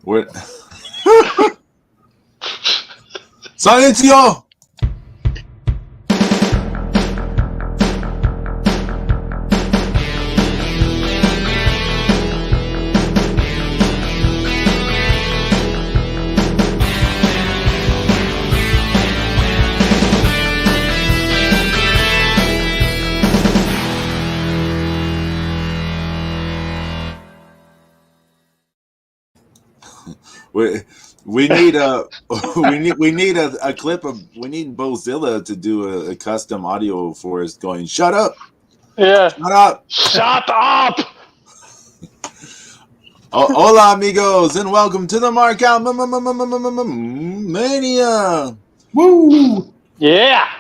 What? Silencio! We need a we need a clip of we need Bozilla to do a custom audio for us going. Shut up! Yeah. Shut up! Shut up! Hola amigos and welcome to the Markout Mania. Woo! Yeah.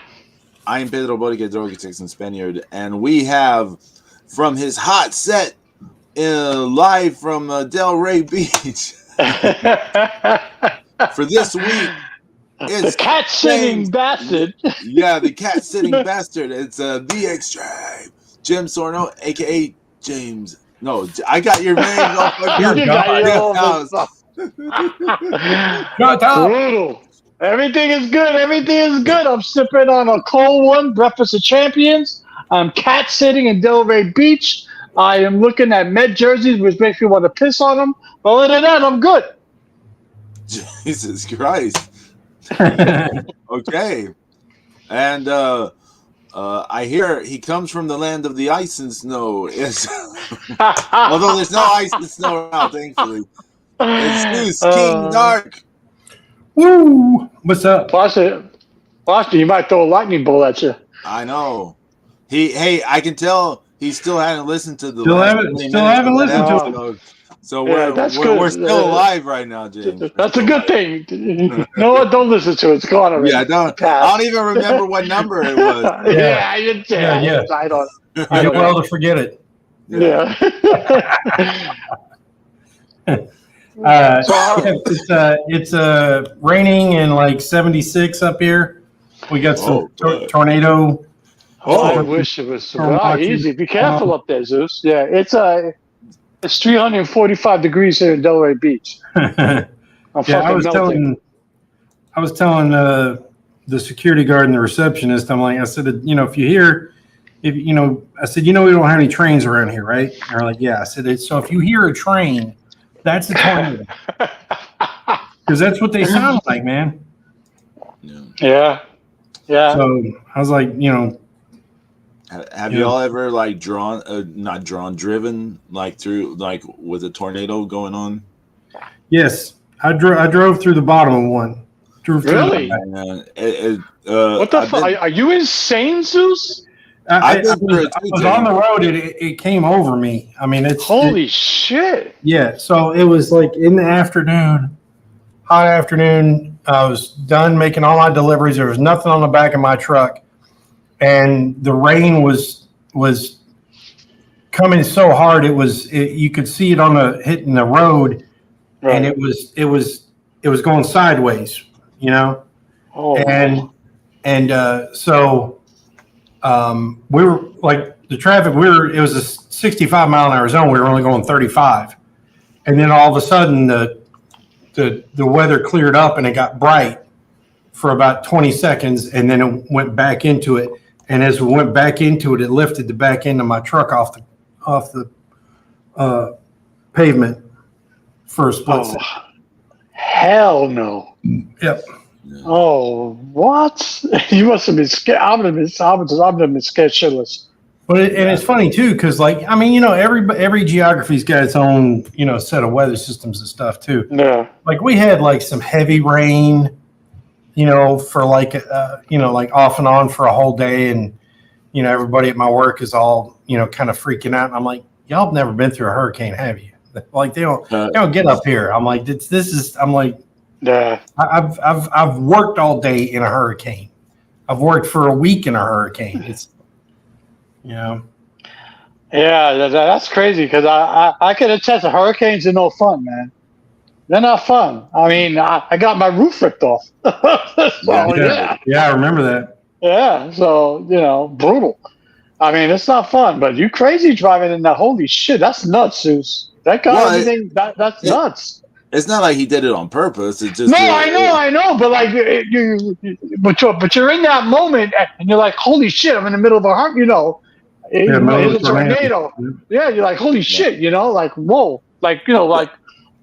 I am Pedro Borica, Droga Texan Spaniard, and we have from his hot set live from Delray Beach. For this week, it's the cat sitting bastard. Yeah, the cat sitting bastard. It's the extreme Jim Sorno, aka James. No, I got your name. Brutal. Everything is good. Everything is good. I'm sipping on a cold one, Breakfast of Champions. I'm cat sitting in Delray Beach. I am looking at Met jerseys, which makes me want to piss on them. But other than that, I'm good. Jesus Christ. Okay. And I hear he comes from the land of the ice and snow. Although there's no ice and snow now, thankfully. It's Zeus, King Dark. Woo! What's up? Boston, he might throw a lightning bolt at you. I know. I can tell he still hadn't listened to the Still haven't listened to it. So Yeah, we're still alive right now, James. That's a good thing. No one don't listen to it. It's gone already. Yeah, I don't even remember what number it was. Yeah. I don't. I do well to forget it. Yeah. It's raining and like 76 up here. We got some tornado. I wish it was easy. Be careful up there, Zeus. Yeah, it's 345 degrees here in Delray Beach. I was telling the security guard and the receptionist, I said, if you hear, we don't have any trains around here, right? And they're like, yeah. I said, so if you hear a train, that's a tornado. Because that's what they sound like, man. Yeah. So I was like, have y'all ever driven like through like with a tornado going on? Yes, I drove through the bottom of one. Really? What the fuck? Are you insane, Zeus? I was on the road. It came over me. I mean, holy shit. Yeah. So it was like in the afternoon, hot afternoon. I was done making all my deliveries. There was nothing on the back of my truck. And the rain was coming so hard you could see it hitting the road, right. And it was going sideways, Oh. So we were like the traffic. It was a 65-mile-an-hour zone. We were only going 35, and then all of a sudden the weather cleared up and it got bright for about 20 seconds, and then it went back into it. And as we went back into it, it lifted the back end of my truck off the pavement for a split second. Hell no. Yep. Oh, what? You must have been scared. I would have been scared shitless. But it's funny too, because every geography's got its own set of weather systems and stuff too. Yeah. Like we had like some heavy rain. For like off and on for a whole day. And, everybody at my work is all, kind of freaking out. And I'm like, y'all have never been through a hurricane, have you? Like, they don't get up here. I'm like, yeah. I've worked all day in a hurricane. I've worked for a week in a hurricane. It's, Yeah, that's crazy. Cause I can attest to hurricanes are no fun, man. They're not fun. I mean, I got my roof ripped off. Yeah, I remember that. Yeah, so, brutal. I mean, it's not fun, but you crazy driving in that. Holy shit, that's nuts, Zeus. That guy, that's nuts. It's not like he did it on purpose. It's just No, I know, but like but you're in that moment and you're like, holy shit, I'm in the middle of a heart, here's a tornado. Yeah, you're like, holy shit, like whoa, like like.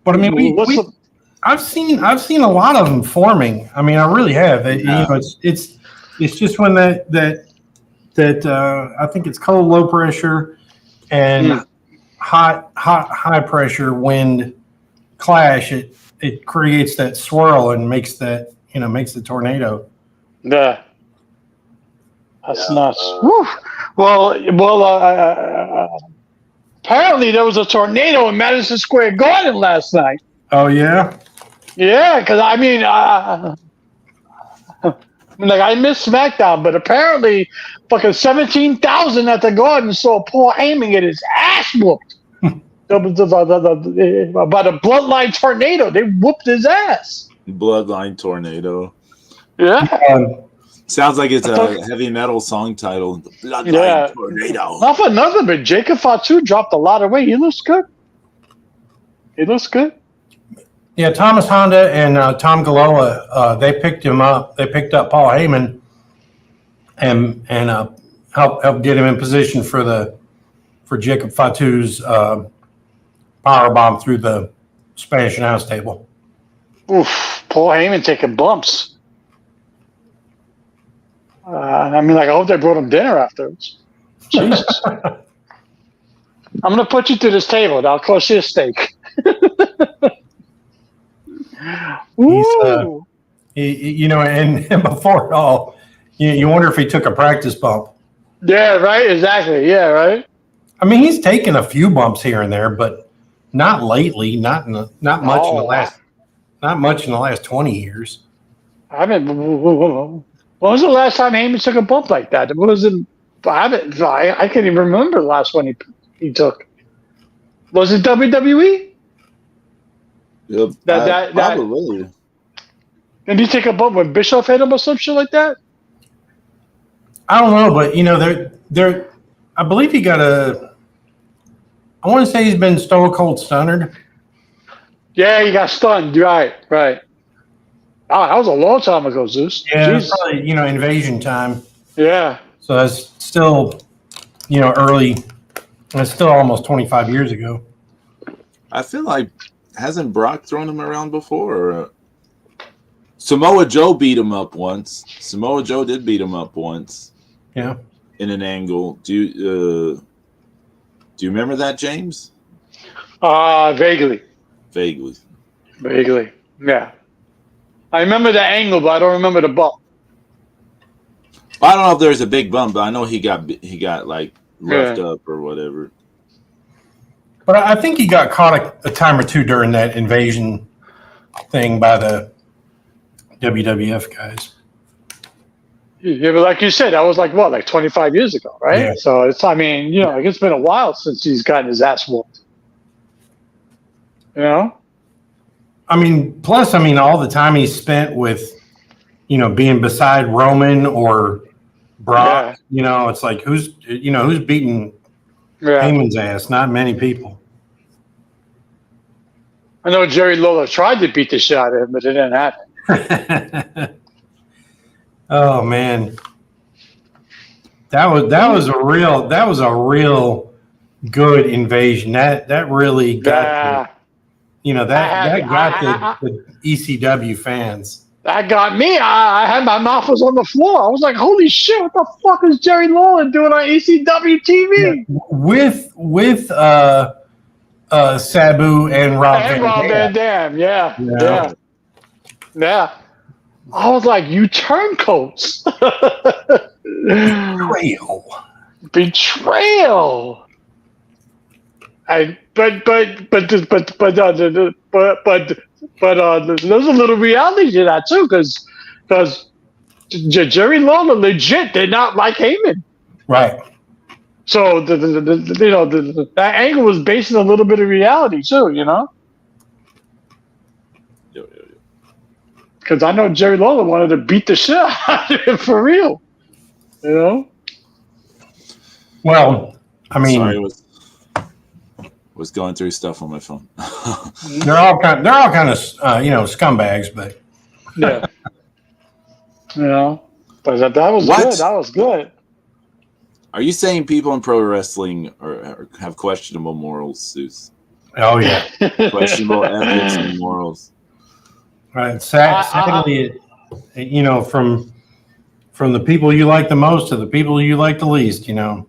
But I mean, I've seen a lot of them forming. I mean, I really have. It's just when that I think it's cold, low pressure, and high pressure wind clash. It creates that swirl and makes that makes the tornado. Yeah, that's nuts. Well. Apparently, there was a tornado in Madison Square Garden last night. Oh yeah. Yeah, because I mean, like I missed SmackDown, but apparently, fucking 17,000 at the Garden saw Paul Heyman get his ass whooped by the Bloodline tornado. They whooped his ass. Bloodline tornado. Yeah. Sounds like it's a heavy metal song title. The Bloodline tornado. Not for nothing, but Jacob Fatu dropped a lot of weight. He looks good. Yeah, Thomas Honda and Tom Gallola, they picked him up. They picked up Paul Heyman and helped get him in position for Jacob Fatu's power bomb through the Spanish announce table. Oof, Paul Heyman taking bumps. I mean, like I hope they brought him dinner afterwards. Jesus. I'm gonna put you to this table. I'll cost you a steak. And before it all, you wonder if he took a practice bump. Yeah, right. Exactly. Yeah, right. I mean, he's taken a few bumps here and there, but not lately. Not much in the last 20 years. When was the last time Heyman took a bump like that? What was it? I can't even remember the last one he took. Was it WWE? Yep, probably. Did he take a bump when Bischoff hit him or some shit like that? I don't know, but I believe he got I want to say he's been stone cold stunned. Yeah, he got stunned. Right. Oh, that was a long time ago, Zeus. Yeah, it's probably invasion time. Yeah. So that's still early. It's still almost 25 years ago. I feel like hasn't Brock thrown him around before? Or, Samoa Joe beat him up once. Samoa Joe did beat him up once. Yeah. In an angle. Do you remember that, James? Vaguely. Yeah. I remember the angle, but I don't remember the bump. I don't know if there's a big bump, but I know he got like roughed up or whatever. But I think he got caught a time or two during that invasion thing by the WWF guys. Yeah, but like you said, that was like 25 years ago, right? Yeah. So it's it's been a while since he's gotten his ass whooped. I mean, plus, all the time he spent with, being beside Roman or Brock, it's like who's beating Heyman's ass? Not many people. I know Jerry Lawler tried to beat the shit out of him, but it didn't happen. Oh man, that was a real good invasion. That really got that got the ECW fans. That got me. I had my mouth was on the floor. I was like, "Holy shit! What the fuck is Jerry Lawler doing on ECW TV?" With Sabu and Rob Van Dam. Yeah. I was like, "You turncoats." Betrayal. But there's a little reality to that too, because Jerry Lawler legit did not like Heyman. Right. So that angle was based on a little bit of reality too, Because I know Jerry Lawler wanted to beat the shit out of him for real, Well, I mean, was going through stuff on my phone. They're all kind of scumbags, but Yeah. But that was What? good. That was good. Are you saying people in pro wrestling have questionable morals, Zeus? oh yeah, Questionable ethics and morals. right. Sadly, from the people you like the most to the people you like the least, yeah.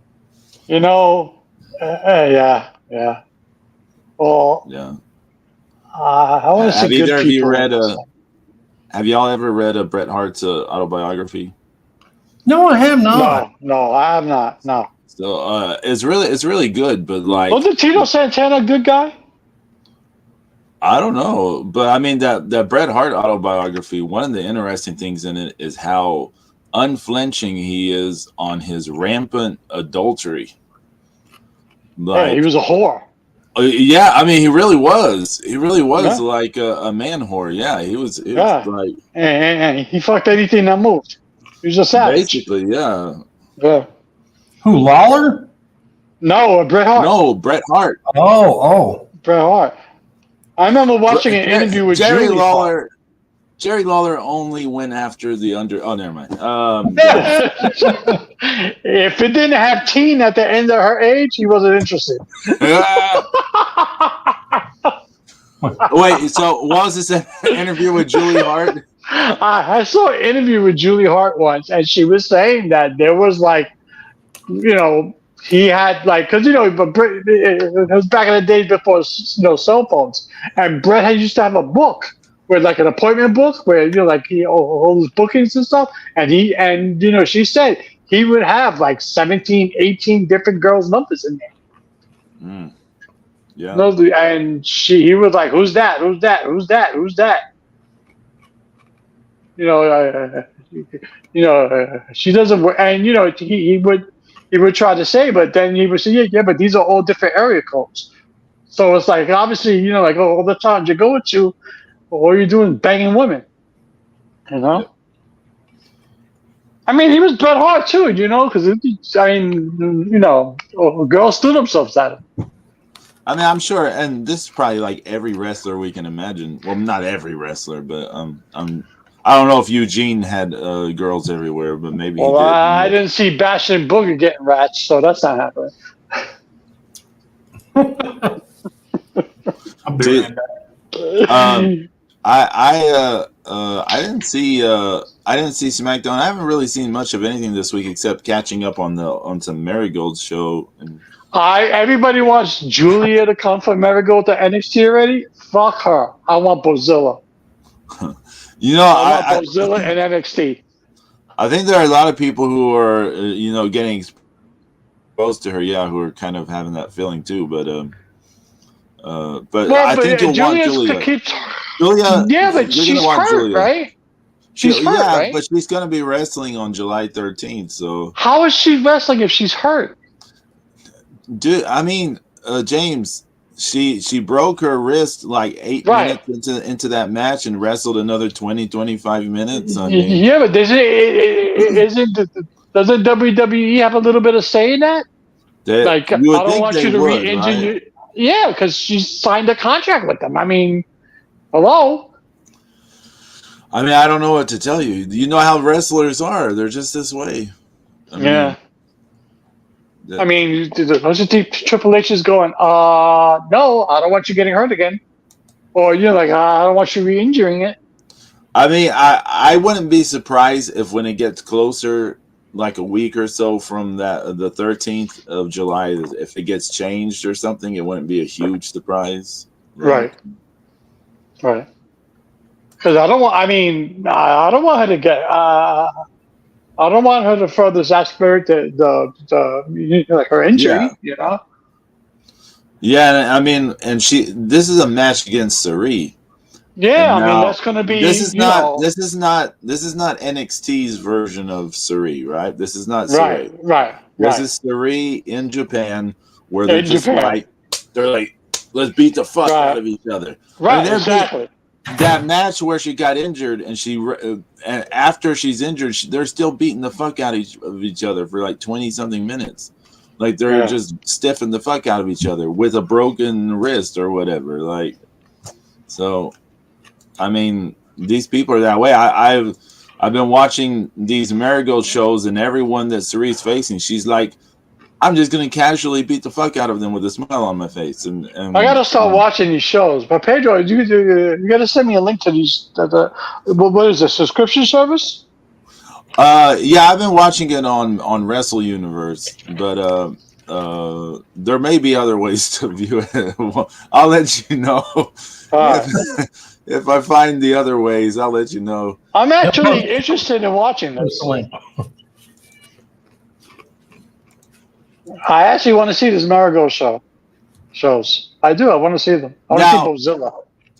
Well, Yeah. I want to see Have good either of you people. read Have y'all ever read a Bret Hart's autobiography? No, I have not. No, I have not. No. So it's really good, but like Wasn't Tito Santana a good guy? I don't know, but I mean that Bret Hart autobiography. One of the interesting things in it is how unflinching he is on his rampant adultery. Yeah, he was a whore. Yeah, I mean, he really was. He really was Yeah. like a man whore. Yeah, he was Yeah. like And he fucked anything that moved. He was a savage. basically, yeah. Yeah. Who, Lawler? No, Bret Hart. No, Bret Hart. Oh. Bret Hart. I remember watching an interview with Jerry Julie Lawler. Hart. Jerry Lawler only went after the under. Oh, never mind. If it didn't have teen at the end of her age, he wasn't interested. Wait, so what was this interview with Julie Hart? I saw an interview with Julie Hart once, and she was saying that there was he had because but it was back in the days before cell phones, and Brett used to have a book where like an appointment book where he all his bookings and stuff, and she said he would have like 17, 18 different girls' numbers in there. Yeah. No, and he was like, "Who's that? Who's that? Who's that? Who's that?" She doesn't, and he would try to say, but then he would say, yeah, but these are all different area codes. So it's like obviously, all the times you go to, all you're doing is banging women. Yeah. I mean, he was Bret Hart too, because girls threw themselves at him. I mean, I'm sure, and this is probably like every wrestler we can imagine. Well, not every wrestler, but I don't know if Eugene had girls everywhere, but maybe he did. I didn't see Bash and Booger getting rats, so that's not happening. I didn't see SmackDown. I haven't really seen much of anything this week except catching up on some Marigold's show. And everybody wants Julia to come from Marigold to NXT already. Fuck her. I want Bozilla. I want Bozilla and NXT. I think there are a lot of people who are getting exposed to her. Yeah, who are kind of having that feeling too. But I think you'll want Julia. Julia, yeah, but she's hurt, Julia. Right? She's hurt, right? But she's going to be wrestling on July 13th. So how is she wrestling if she's hurt? Dude, I mean, James, she broke her wrist like 8 minutes into that match and wrestled another 20, 25 minutes. I mean, yeah, but doesn't WWE have a little bit of say in that? I don't want you to re-injure you. Yeah, because she signed a contract with them. I mean, hello? I mean, I don't know what to tell you. You know how wrestlers are. They're just this way. I mean, don't you think Triple H is going, no, I don't want you getting hurt again. Or you're like, I don't want you re-injuring it. I mean, I wouldn't be surprised if when it gets closer, like a week or so from the 13th of July, if it gets changed or something, it wouldn't be a huge surprise. Right. Because I don't want her to get, I don't want her to further exacerbate her injury, Yeah, I mean, and this is a match against Sarie. Yeah, I mean that's going to be. This is not NXT's version of Sarie, right? This is not Sarie. Right. This is Sarie in Japan, where they're like, let's beat the fuck out of each other. Right, exactly. That match where she got injured and and after she's injured, they're still beating the fuck out of each other for like 20 something minutes. Like they're just stiffing the fuck out of each other with a broken wrist or whatever. Like, so, I mean, these people are that way. I've been watching these Marigold shows, and everyone that Cerie's facing, she's like, I'm just gonna casually beat the fuck out of them with a smile on my face. And I gotta start watching these shows. But Pedro, you gotta send me a link to these. What is this, subscription service? Yeah, I've been watching it on Wrestle Universe, but there may be other ways to view it. I'll let you know if I find the other ways. I'll let you know. I'm actually interested in watching this. I actually want to see this Marigold shows. I do. I want to see them. I want to see Bozilla.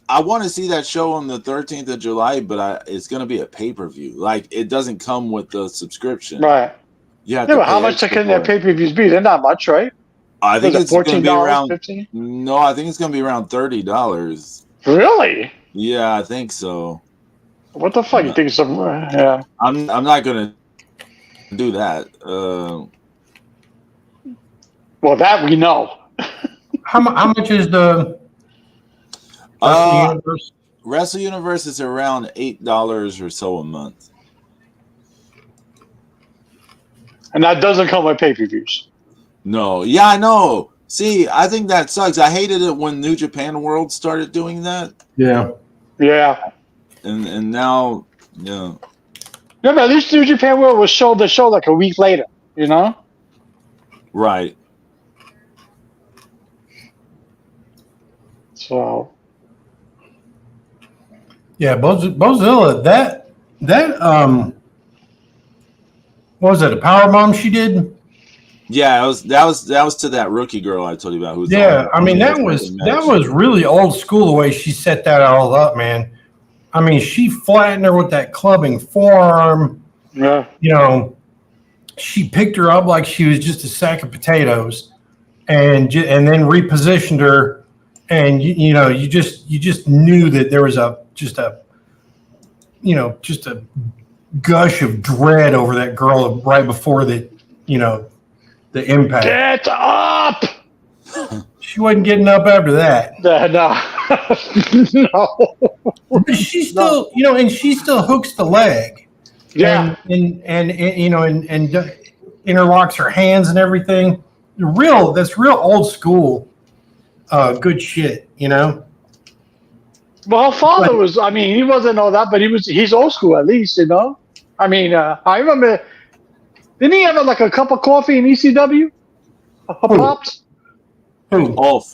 I want to see that show on the 13th of July, but it's going to be a pay-per-view. Like, it doesn't come with the subscription. Right. Yeah, but how much can their pay-per-views be? They're not much, right? I think it's going to be around $14, $15? No, I think it's going to be around $30. Really? Yeah, I think so. What the fuck? You think some? Yeah. I'm not going to do that. Well, that we know. How much is the Universe? Wrestle Universe is around $8 or so a month. And that doesn't come with pay-per-views. No. Yeah, I know. See, I think that sucks. I hated it when New Japan World started doing that. Yeah. Yeah. And now, yeah. Yeah, but at least New Japan World was showed the show like a week later, you know? Right. So. Yeah, Bozilla, that what was it, a power bomb she did? Yeah, that was to that rookie girl I told you about. Who's I mean that was really old school the way she set that all up, man. I mean, she flattened her with that clubbing forearm. Yeah. You know, she picked her up like she was just a sack of potatoes, and then repositioned her, and you just knew that there was just a gush of dread over that girl right before the impact. Get up! She wasn't getting up after that. No. But she still, and she still hooks the leg. Yeah. And interlocks her hands and everything. That's real old school good shit, Well, her father was, he wasn't all that, but he's old school at least, I mean, I remember, didn't he have like a cup of coffee in ECW? Pops? Who? Ulf.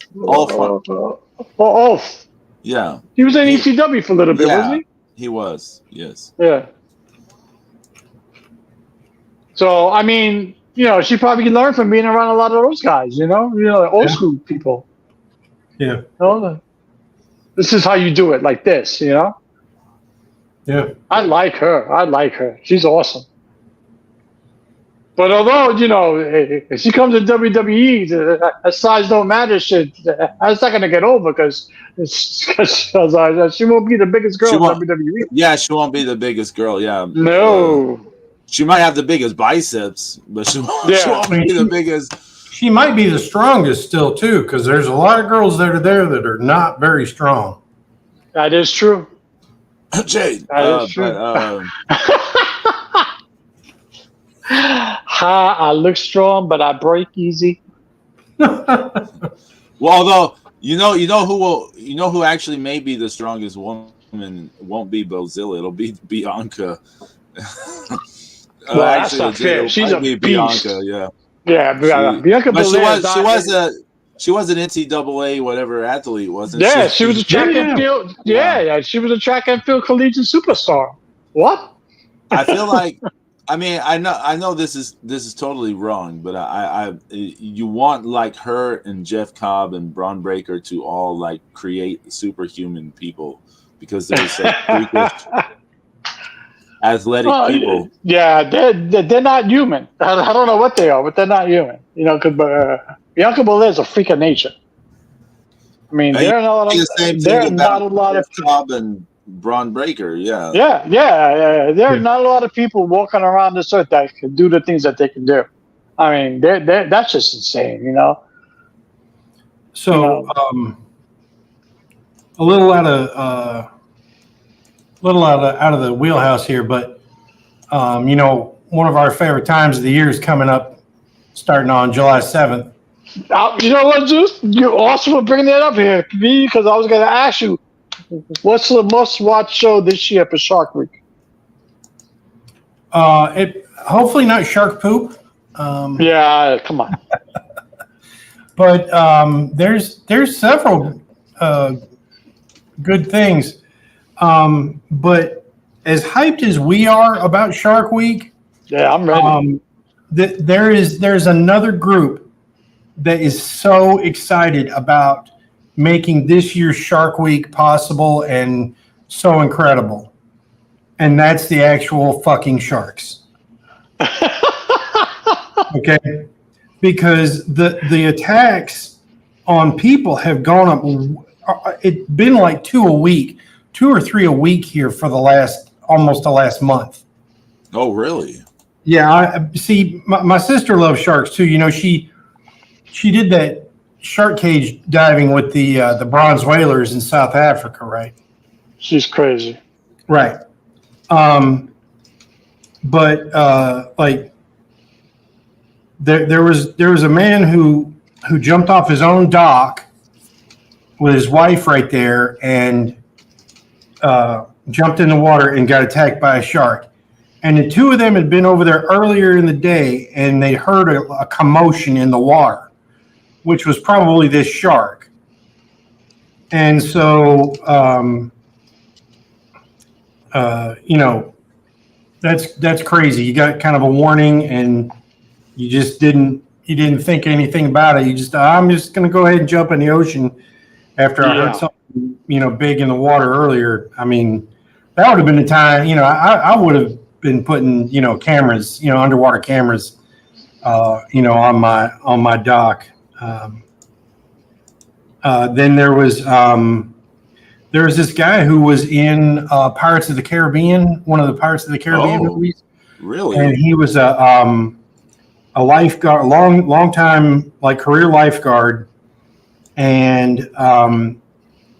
Ulf. Yeah. He was in ECW for a little bit, wasn't he? He was, yes. Yeah. So, she probably learned from being around a lot of those guys, like old school people. Yeah. This is how you do it, like this, Yeah. I like her. She's awesome. But although, if she comes to WWE, that size don't matter shit, that's not going to get over because she won't be the biggest girl in WWE. Yeah, she won't be the biggest girl, yeah. No. She might have the biggest biceps, but she won't be the biggest. She might be the strongest still, too, because there's a lot of girls that are there that are not very strong. That is true. Jade. That is true. I look strong, but I break easy. Well, although you know who actually may be the strongest woman won't be Bozilla. It'll be Bianca. Well, that's not fair. She's a beast. Bianca, yeah. Yeah, Bianca. But she was an NCAA whatever athlete, wasn't she? Yeah, she was a track and field. Yeah, she was a track and field collegiate superstar. What? I feel like, I know this is totally wrong, but you want like her and Jeff Cobb and Braun Breaker to all like create superhuman people because they're such freakish, athletic people. Yeah, they're not human. I don't know what they are, but they're not human. Because Bianca Belair is a freak of nature. There are not a lot of Cobb and Braun Breaker, yeah. Yeah. There are not a lot of people walking around this earth that can do the things that they can do. I mean, that's just insane, you know. So a little out of the wheelhouse here, but you know, one of our favorite times of the year is coming up, starting on July 7th. You know what, Zeus? You awesome for bringing that up here, because I was going to ask you, what's the must-watch show this year for Shark Week? It hopefully not shark poop. Yeah, come on. But there's several good things. But as hyped as we are about Shark Week, Yeah, I'm ready. There's another group that is so excited about making this year's Shark Week possible and so incredible. And that's the actual fucking sharks. Okay? Because the attacks on people have gone up. It's been like 2 or 3 a week here for almost the last month. Oh, really? Yeah, I see. My sister loves sharks too. You know, she did that shark cage diving with the bronze whalers in South Africa, right? She's crazy. Right. But like there was a man who jumped off his own dock with his wife right there and jumped in the water and got attacked by a shark. And the two of them had been over there earlier in the day, and they heard a commotion in the water, which was probably this shark. And so, you know, that's crazy. You got kind of a warning, and you didn't think anything about it. I'm just going to go ahead and jump in the ocean after I heard something, you know, big in the water earlier. I mean, that would have been the time, you know, I would have been putting, you know, cameras, you know, underwater cameras, you know, on my dock. Then there was this guy who was in Pirates of the Caribbean, one of the Pirates of the Caribbean movies. Really? And he was a lifeguard, long time, like, career lifeguard, and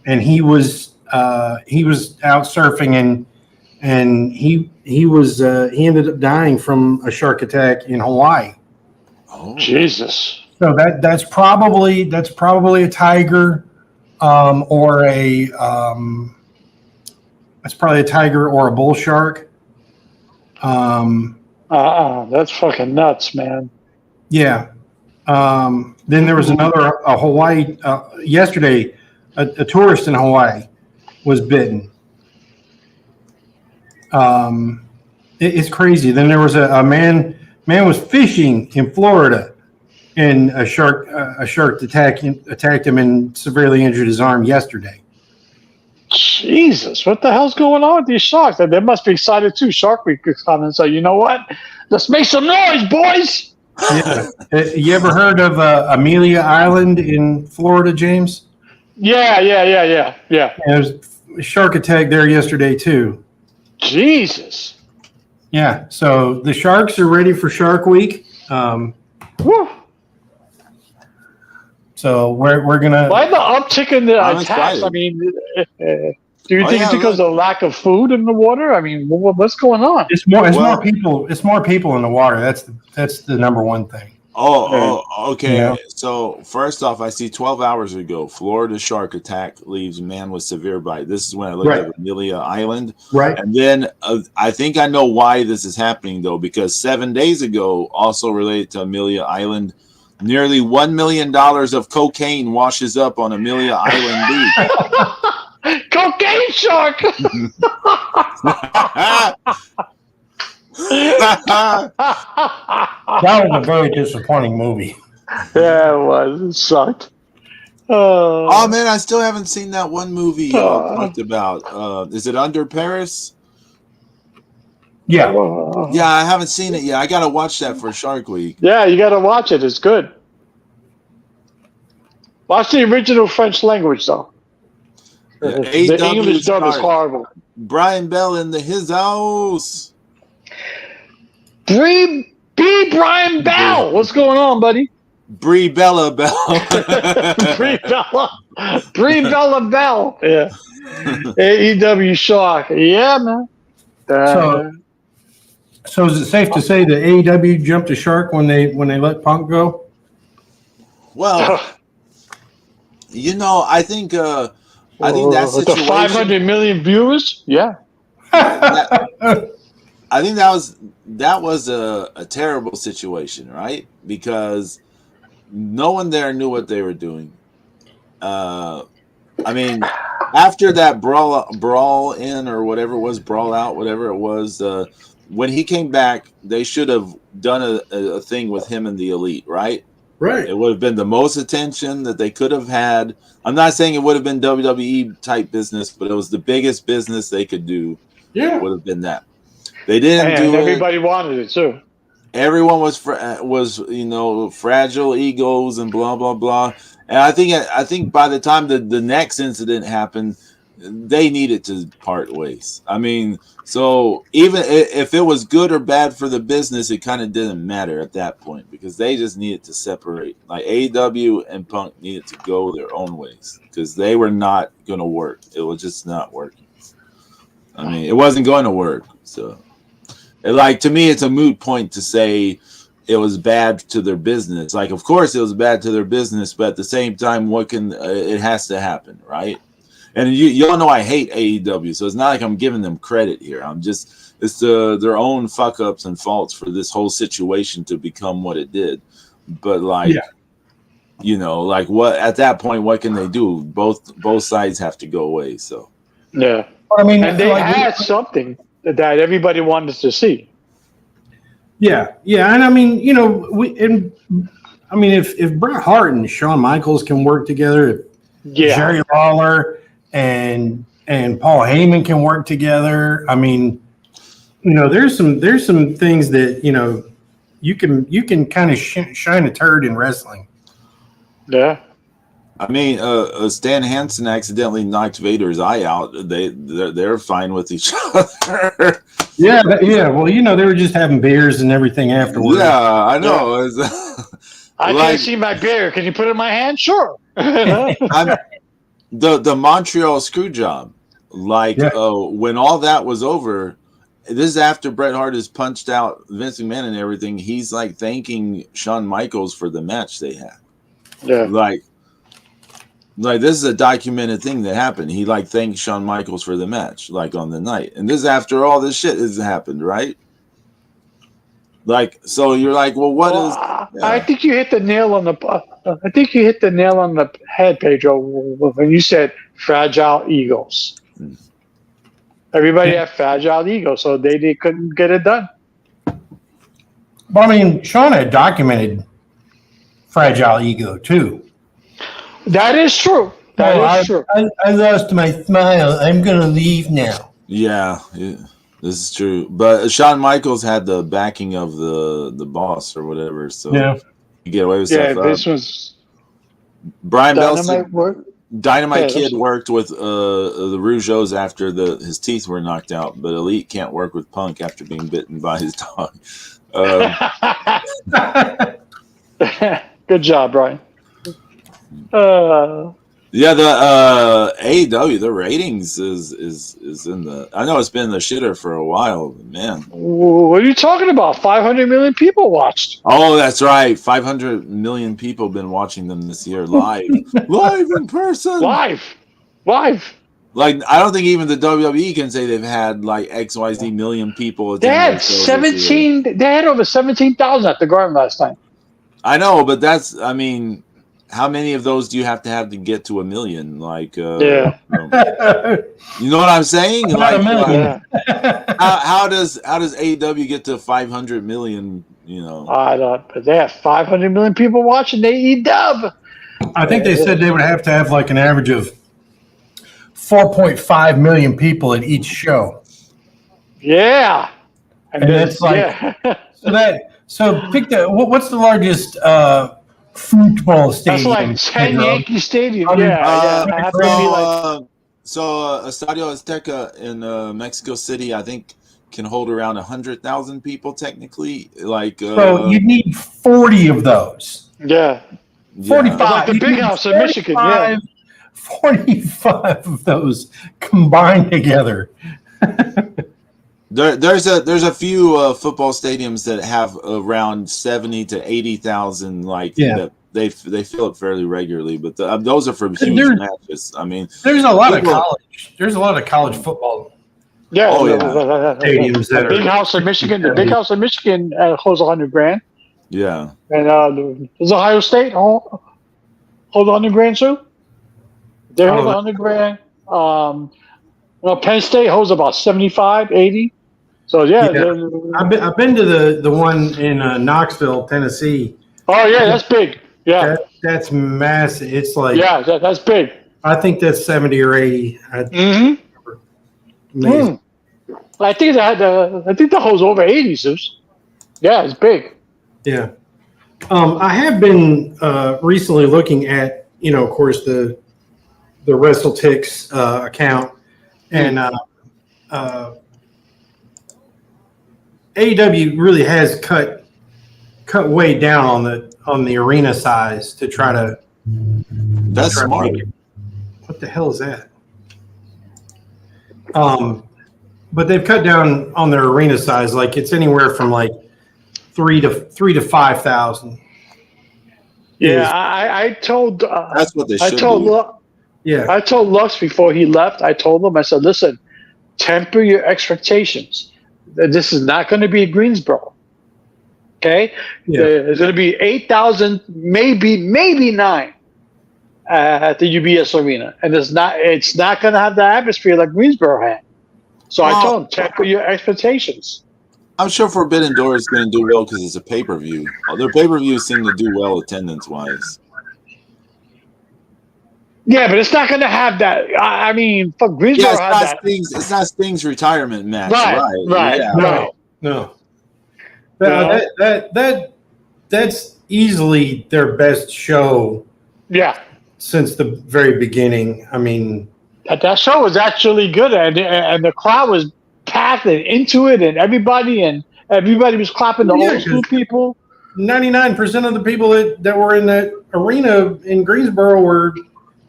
he was out surfing, and he ended up dying from a shark attack in Hawaii. Oh, Jesus. So that's probably a tiger, or that's probably a tiger or a bull shark. That's fucking nuts, man. Yeah. Then there was a Hawaii yesterday. A tourist in Hawaii was bitten. It's crazy. Then there was a man was fishing in Florida, and a shark attacked him and severely injured his arm yesterday. Jesus, what the hell's going on with these sharks? They must be excited too. Shark Week is coming, so you know what? Let's make some noise, boys. Yeah. You ever heard of Amelia Island in Florida, James? Yeah. There's a shark attack there yesterday too. Jesus. Yeah. So the sharks are ready for Shark Week. Woo. So we're gonna. Why the uptick in the I'm attacks? excited. I mean, do you think it's because of lack of food in the water? I mean, what's going on? It's more people. It's more people in the water. That's the number one thing. Okay. Yeah. So first off, I see 12 hours ago, Florida shark attack leaves man with severe bite. This is when I looked at Amelia Island. Right. And then I think I know why this is happening, though, because 7 days ago, also related to Amelia Island, nearly $1 million of cocaine washes up on Amelia Island Beach. Cocaine shark. That was a very disappointing movie. Yeah, it was. It sucked. Oh man, I still haven't seen that one movie talked about. Is it Under Paris? Yeah. Yeah, I haven't seen it yet. I gotta watch that for Shark Week. Yeah, you got to watch it. It's good. Watch the original French language, though. Yeah, The English dub is horrible. Brian Bell in his house. 3B B. Brian Bell. What's going on, buddy? Brie Bella Bell. Brie Bella Bell. Yeah. AEW Shock. Yeah, man. So is it safe to say that AEW jumped the shark when they let Punk go? Well, I think that situation. The 500 million viewers. Yeah. I think that was a terrible situation, right? Because no one there knew what they were doing. I mean, after that brawl in or whatever it was, brawl out, whatever it was, when he came back, they should have done a thing with him and the Elite, right? Right. It would have been the most attention that they could have had. I'm not saying it would have been WWE type business, but it was the biggest business they could do. Yeah. It would have been that. They didn't do it. Everybody wanted it too. Everyone was fragile egos and blah blah blah. And I think by the time the next incident happened, they needed to part ways. I mean, so even if it was good or bad for the business, it kind of didn't matter at that point because they just needed to separate. Like AEW and Punk needed to go their own ways because they were not going to work. It was just not working. I mean, it wasn't going to work. So, to me, it's a moot point to say it was bad to their business. Like, of course, it was bad to their business, but at the same time, it has to happen, right? And you all know I hate AEW, so it's not like I'm giving them credit here. It's their own fuck ups and faults for this whole situation to become what it did. But what at that point, what can they do? Both sides have to go away. So yeah, I mean, and they had something that everybody wanted to see. Yeah, and I mean, if Bret Hart and Shawn Michaels can work together, Jerry Lawler and Paul Heyman can work together. I mean, there's some things that you can kind of shine a turd in wrestling. Yeah. I mean, Stan Hansen accidentally knocked Vader's eye out. They're fine with each other. Yeah. Well, they were just having beers and everything afterwards. Yeah, I know. Yeah. I can't see my beer. Can you put it in my hand? Sure. The Montreal screw job. When all that was over, this is after Bret Hart has punched out Vince McMahon and everything. He's thanking Shawn Michaels for the match they had. Yeah. Like this is a documented thing that happened. He thanked Shawn Michaels for the match, on the night. And this is after all this shit has happened, right? So you're well, what is? Yeah. I think you hit the nail on the. I think you hit the nail on the head, Pedro, when you said fragile egos. Everybody had fragile egos, so they couldn't get it done. Well, I mean, Shawn had documented fragile ego too. That is true. That is true. I lost my smile. I'm going to leave now. Yeah, this is true. But Shawn Michaels had the backing of the boss or whatever, so you get away with stuff. Yeah, this was Brian Dynamite Bell. Dynamite Kid worked with the Rougeaus after his teeth were knocked out, but Elite can't work with Punk after being bitten by his dog. Good job, Brian. The AEW, the ratings is in the. I know it's been the shitter for a while, but man. What are you talking about? 500 million people watched. Oh, that's right. 500 million people been watching them this year live in person. Live. I don't think even the WWE can say they've had XYZ million people. They had 17. They had over 17,000 at the Garden last time. I know, but how many of those do you have to get to 1 million? You know what I'm saying? About 1 million. How does AEW get to 500 million? I don't. But they have 500 million people watching AEW. I think they said they would have to have an average of 4.5 million people at each show. Yeah, and that's so pick what's the largest football stadium? That's 10 Yankee Stadium. So Estadio Azteca in Mexico City, I think, can hold around 100,000 people technically. Like, So you need 40 of those. Yeah. 45. Like the You big need house in Michigan. Yeah. 45 of those combined together. there's a few football stadiums that have around 70 to 80,000. Like that they fill it fairly regularly, but those are for huge matches. I mean, there's a lot of college. There's a lot of college football. Yeah. Oh, yeah. Stadiums that big house in Michigan. The big house in Michigan holds 100 grand. Yeah. And does Ohio State hold 100 grand too? They hold 100 grand. Penn State holds about 75, 80. So yeah. I've been to the one in Knoxville, Tennessee. Oh yeah, that's big. Yeah, that's massive. It's like that's big. I think that's 70 or 80. I think that holds over 80, Zeus. Yeah, it's big. Yeah. I have been recently looking at, of course, the WrestleTix account, and AEW really has cut way down on the arena size to try to. That's smart. What the hell is that? But they've cut down on their arena size. Like it's anywhere from like 3,000 to 5,000. Yeah, I told. That's what they should do. Yeah, I told Lux before he left. I told him. I said, "Listen, temper your expectations. This is not going to be Greensboro. Okay, there's going to be 8,000, maybe 9 at the UBS Arena, and it's not going to have the atmosphere like Greensboro had. So I told him, temper your expectations. I'm sure Forbidden Door is going to do well because it's a pay-per-view. Their pay-per-views seem to do well attendance-wise. Yeah, but it's not going to have that. I mean, fuck, Greensboro had that. It's not Sting's retirement match, right? Yeah. No. That's easily their best show. Yeah. Since the very beginning. I mean, that show was actually good, and the crowd was packed and into it, and everybody was clapping the old school people. 99% of the people that were in that arena in Greensboro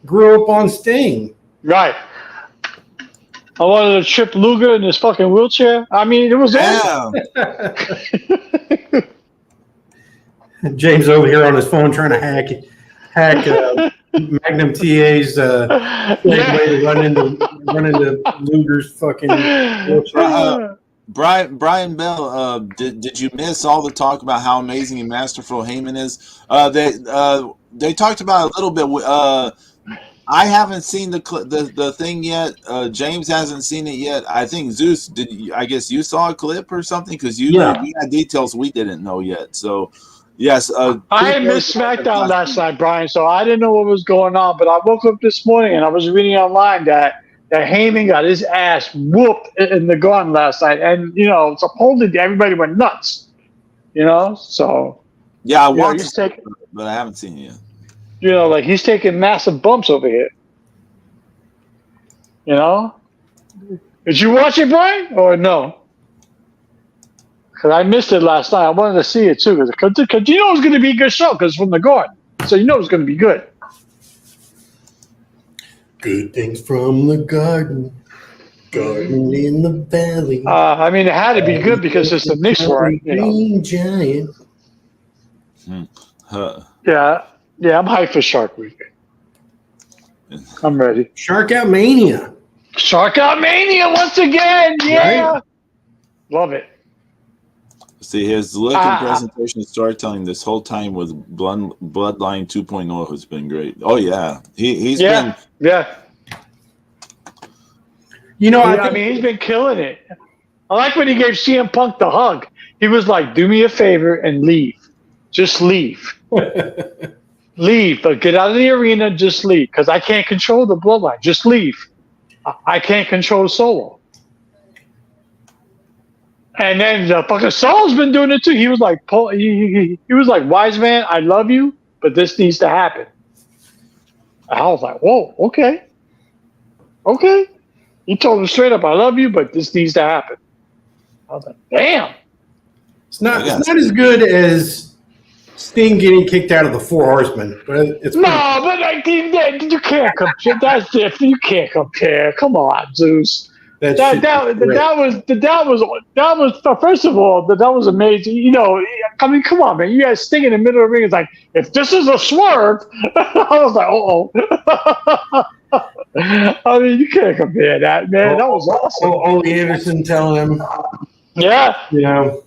grew up on Sting. Right. I wanted to trip Luger in his fucking wheelchair. I mean, it was James over here on his phone trying to hack Magnum TA's way to run into Luger's fucking wheelchair. Brian Bell, did you miss all the talk about how amazing and masterful Heyman is? They talked about it a little bit. I haven't seen the thing yet. James hasn't seen it yet. I think Zeus did. I guess you saw a clip or something because you had details we didn't know yet. So yes, I missed SmackDown last night, Brian. So I didn't know what was going on. But I woke up this morning and I was reading online that Heyman got his ass whooped in the Garden last night, and supposedly everybody went nuts. So yeah, I want to, but I haven't seen it yet. Like he's taking massive bumps over here. Did you watch it, Brian, or no? Because I missed it last night. I wanted to see it too, because it's going to be a good show because it's from the Garden, so it's going to be good. Good things from the garden in the valley. I mean, it had to be good because it's the Knicks were. Green giant. Yeah, I'm hyped for Shark Week. I'm ready. Shark Out Mania once again. Yeah. Right? Love it. See, his look and presentation and storytelling this whole time with Bloodline 2.0 has been great. Oh, yeah. He's been... Yeah. I mean, he's been killing it. I like when he gave CM Punk the hug. He was like, do me a favor and leave. Just leave. Leave. But get out of the arena, just leave. Because I can't control the Bloodline. Just leave. I can't control Solo. And then the fucking Solo's been doing it too. He was like, he was like, wise man, I love you, but this needs to happen. I was like, whoa, okay. He told him straight up, I love you, but this needs to happen. I was like, damn. It's not as good as Sting getting kicked out of the Four Horsemen, but it's no, but you can't compare. That's different. You can't compare. Come on, Zeus. That was first of all that was amazing. You know, I mean, come on, man. You guys Sting in the middle of the ring. It's like if this is a swerve, I was like, I mean, you can't compare that, man. That was awesome. Ole Anderson telling him, yeah, you know,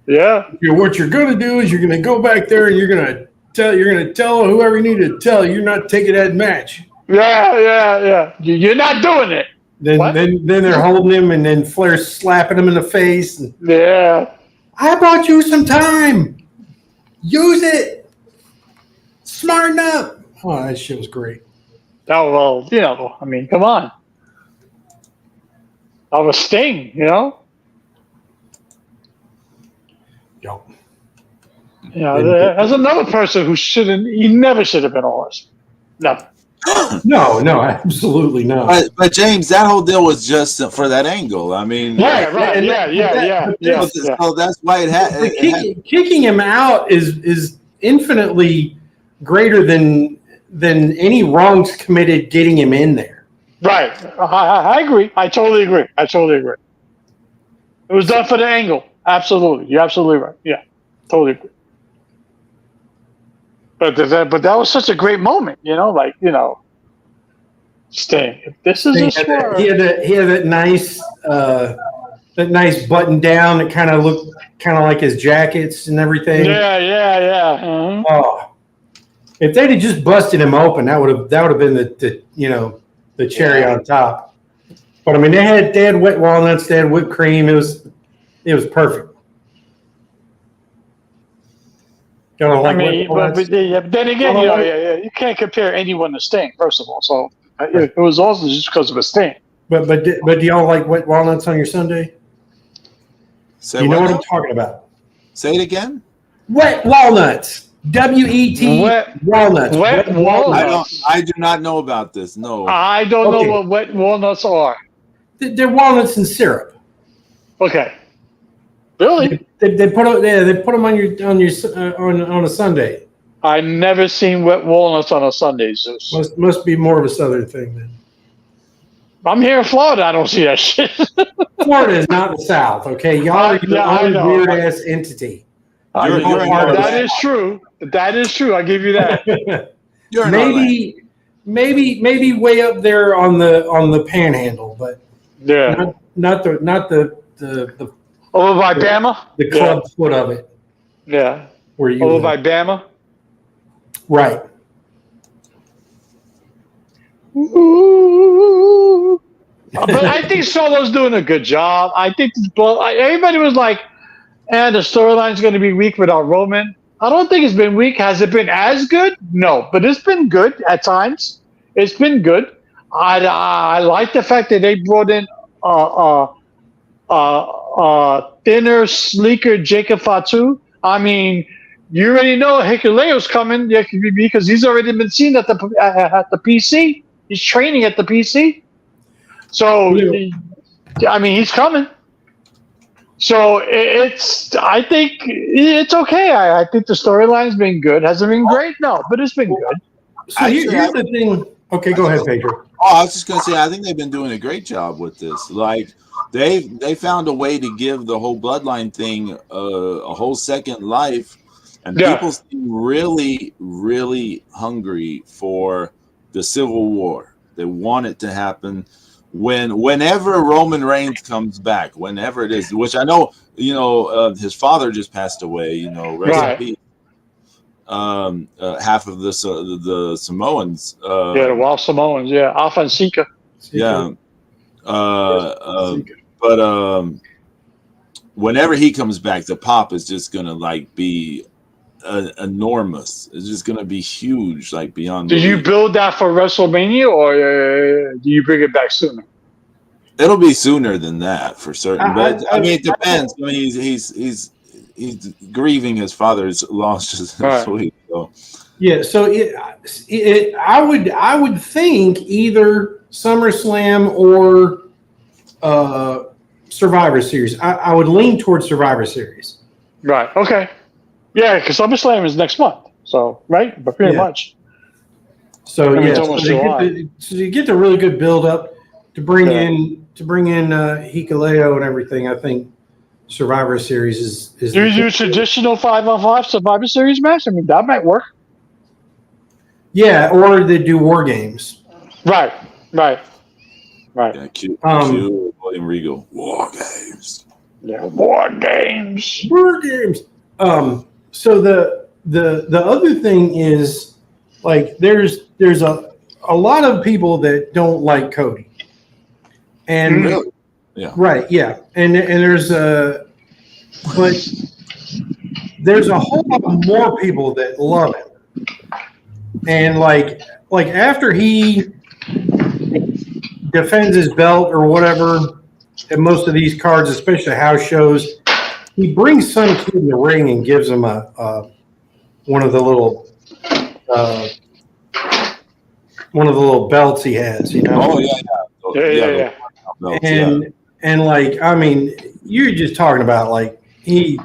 yeah. What you're going to do is you're going to go back there and you're going to tell whoever you need to tell you're not taking that match. Yeah. You're not doing it. Then they're holding him, and then Flair's slapping him in the face. And, I bought you some time. Use it. Smarten up. Oh, that shit was great. Oh, well, you know, I mean, come on. I was Sting, you know? Yep. Yeah, there's another person who he never should have been a horse. Never. No, absolutely not. But James, that whole deal was just for that angle. I mean, right. Yeah. So that's why it had. Kicking him out is infinitely greater than any wrongs committed getting him in there. Right. I agree. I totally agree. It was done for the angle. Absolutely. You're absolutely right. Yeah. Totally agree. But that was such a great moment, you know, like, you know, Sting. If this is a swerve. He had that nice button down that kind of looked kind of like his jackets and everything. Yeah. Mm-hmm. Oh, if they'd have just busted him open, that would have been the cherry on top. But I mean, they had wet walnuts, they had whipped cream. It was perfect. You know, like but then again, you know, you can't compare anyone to Sting. First of all, so it was also just because of a Sting. But do y'all like wet walnuts on your sundae? You know what I'm talking about. Say it again. Wet walnuts. WET walnuts. Wet walnuts. I do not know about this. No. I don't know what wet walnuts are. They're walnuts and syrup. Okay. Really? They put them on a sundae. I never seen wet walnuts on a sundae, Zeus. Must be more of a southern thing then. I'm here in Florida. I don't see that shit. Florida is not the South, okay? Y'all are your own weird ass entity. That is true. That is true. I give you that. maybe way up there on the panhandle, but not the over by Bama? The club foot of it. Yeah. Where you over by Bama? Right. Ooh. But I think Solo's doing a good job. I think everybody was like, the storyline's going to be weak without Roman. I don't think it's been weak. Has it been as good? No, but it's been good at times. It's been good. I like the fact that they brought in thinner, sleeker Jacob Fatu. I mean, you already know Hikuleo's coming because he's already been seen at the PC. He's training at the PC. So, I mean, he's coming. So I think it's okay. I think the storyline's been good. Hasn't been great, no, but it's been good. So here's the thing. Okay, go ahead, Pedro. I was just gonna say, I think they've been doing a great job with this. Like they found a way to give the whole bloodline thing a whole second life, and people seem really, really hungry for the Civil War. They want it to happen. Whenever Roman Reigns comes back, whenever it is, which I know, his father just passed away, rest in peace. Half of the Samoans. The Wild Samoans, Alpha and Sika. Yeah. But whenever he comes back, the pop is just gonna be enormous. It's just gonna be huge, beyond. Do you build that for WrestleMania, or do you bring it back sooner? It'll be sooner than that for certain, but I mean, it depends. I mean, he's grieving his father's loss this week. So. Yeah, so I would think either SummerSlam or Survivor Series. I would lean towards Survivor Series. Right. Okay. Yeah, because SummerSlam is next month. So right, but pretty much. So I mean, it's yeah, almost July. so you get the really good build up to bring Yeah. in Hikuleo and everything. I think Survivor Series is. Do you do traditional 5-on-5 Survivor Series match? I mean, that might work. Yeah, or they do War Games. Right. Yeah, Q William Regal. War Games. Yeah, War Games. War Games. So the other thing is, like, there's a lot of people that don't like Cody, and Really? Yeah. right, yeah, and there's but there's a whole lot more people that love him, and like after he defends his belt or whatever, at most of these cards, especially house shows, he brings Sun Kid in the ring and gives him one of the little belts he has, you know. Oh yeah. And like, I mean, you're just talking about, like, he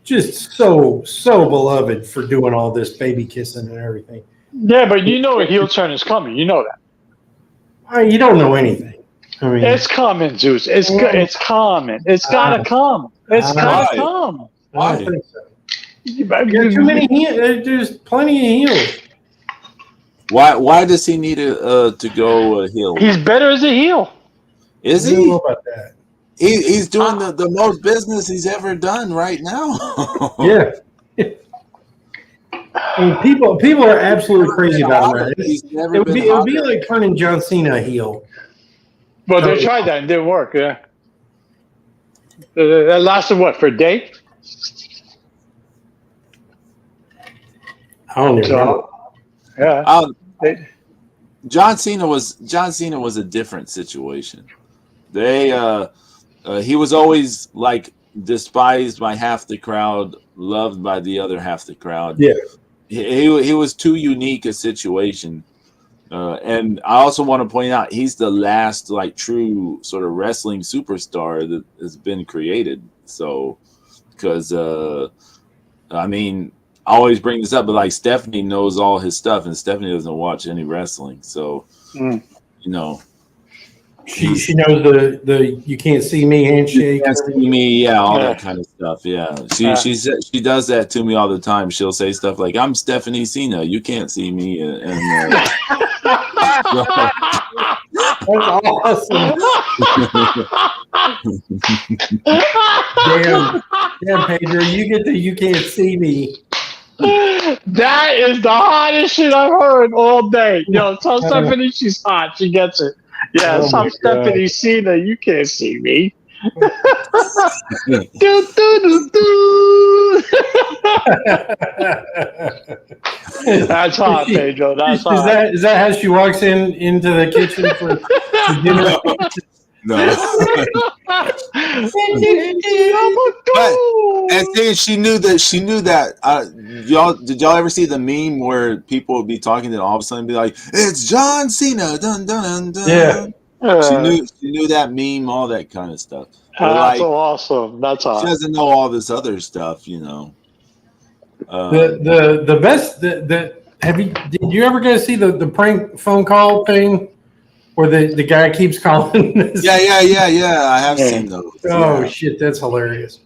just so beloved for doing all this baby kissing and everything. Yeah, but you know a heel turn is coming. You know that. You don't know anything. I mean, It's coming, Zeus. It's coming. It's gotta come. It's gotta come. I don't think so. There's too many there's plenty of heels. Why does he need to go heel? He's better as a heel. Is I don't he? know about that. He's doing the most business he's ever done right now. Yeah. I mean, people are absolutely crazy about him. It would be like turning John Cena heel. Well, they tried that and it didn't work. Yeah. That lasted what, for a day? I don't even know. Yeah. John Cena was a different situation. He was always, like, despised by half the crowd, loved by the other half the crowd. Yeah. He was too unique a situation. And I also want to point out he's the last, like, true sort of wrestling superstar that has been created. So, because I mean, I always bring this up, but, like, Stephanie knows all his stuff, and Stephanie doesn't watch any wrestling. So, you know, she knows the you can't see me handshake. You can't see me, all that kind of stuff. Yeah, she does that to me all the time. She'll say stuff like, "I'm Stephanie Cena. You can't see me," and That's awesome. damn, Pedro, you get the you can't see me. That is the hottest shit I've heard all day. Yo, tell Stephanie she's hot. She gets it. Yeah, I'm Stephanie Cena. You can't see me. do, do, do, do. That's hot, Pedro. That's hot. Is that how she walks into the kitchen for dinner? No. And see, she knew that. Did y'all ever see the meme where people would be talking and all of a sudden be like, "It's John Cena." Dun, dun, dun, dun. Yeah. She knew that meme, all that kind of stuff. That's so awesome. That's awesome. She doesn't know all this other stuff, you know. The best did you ever go see the prank phone call thing where the guy keeps calling? Yeah. I have seen those. Oh shit, that's hilarious.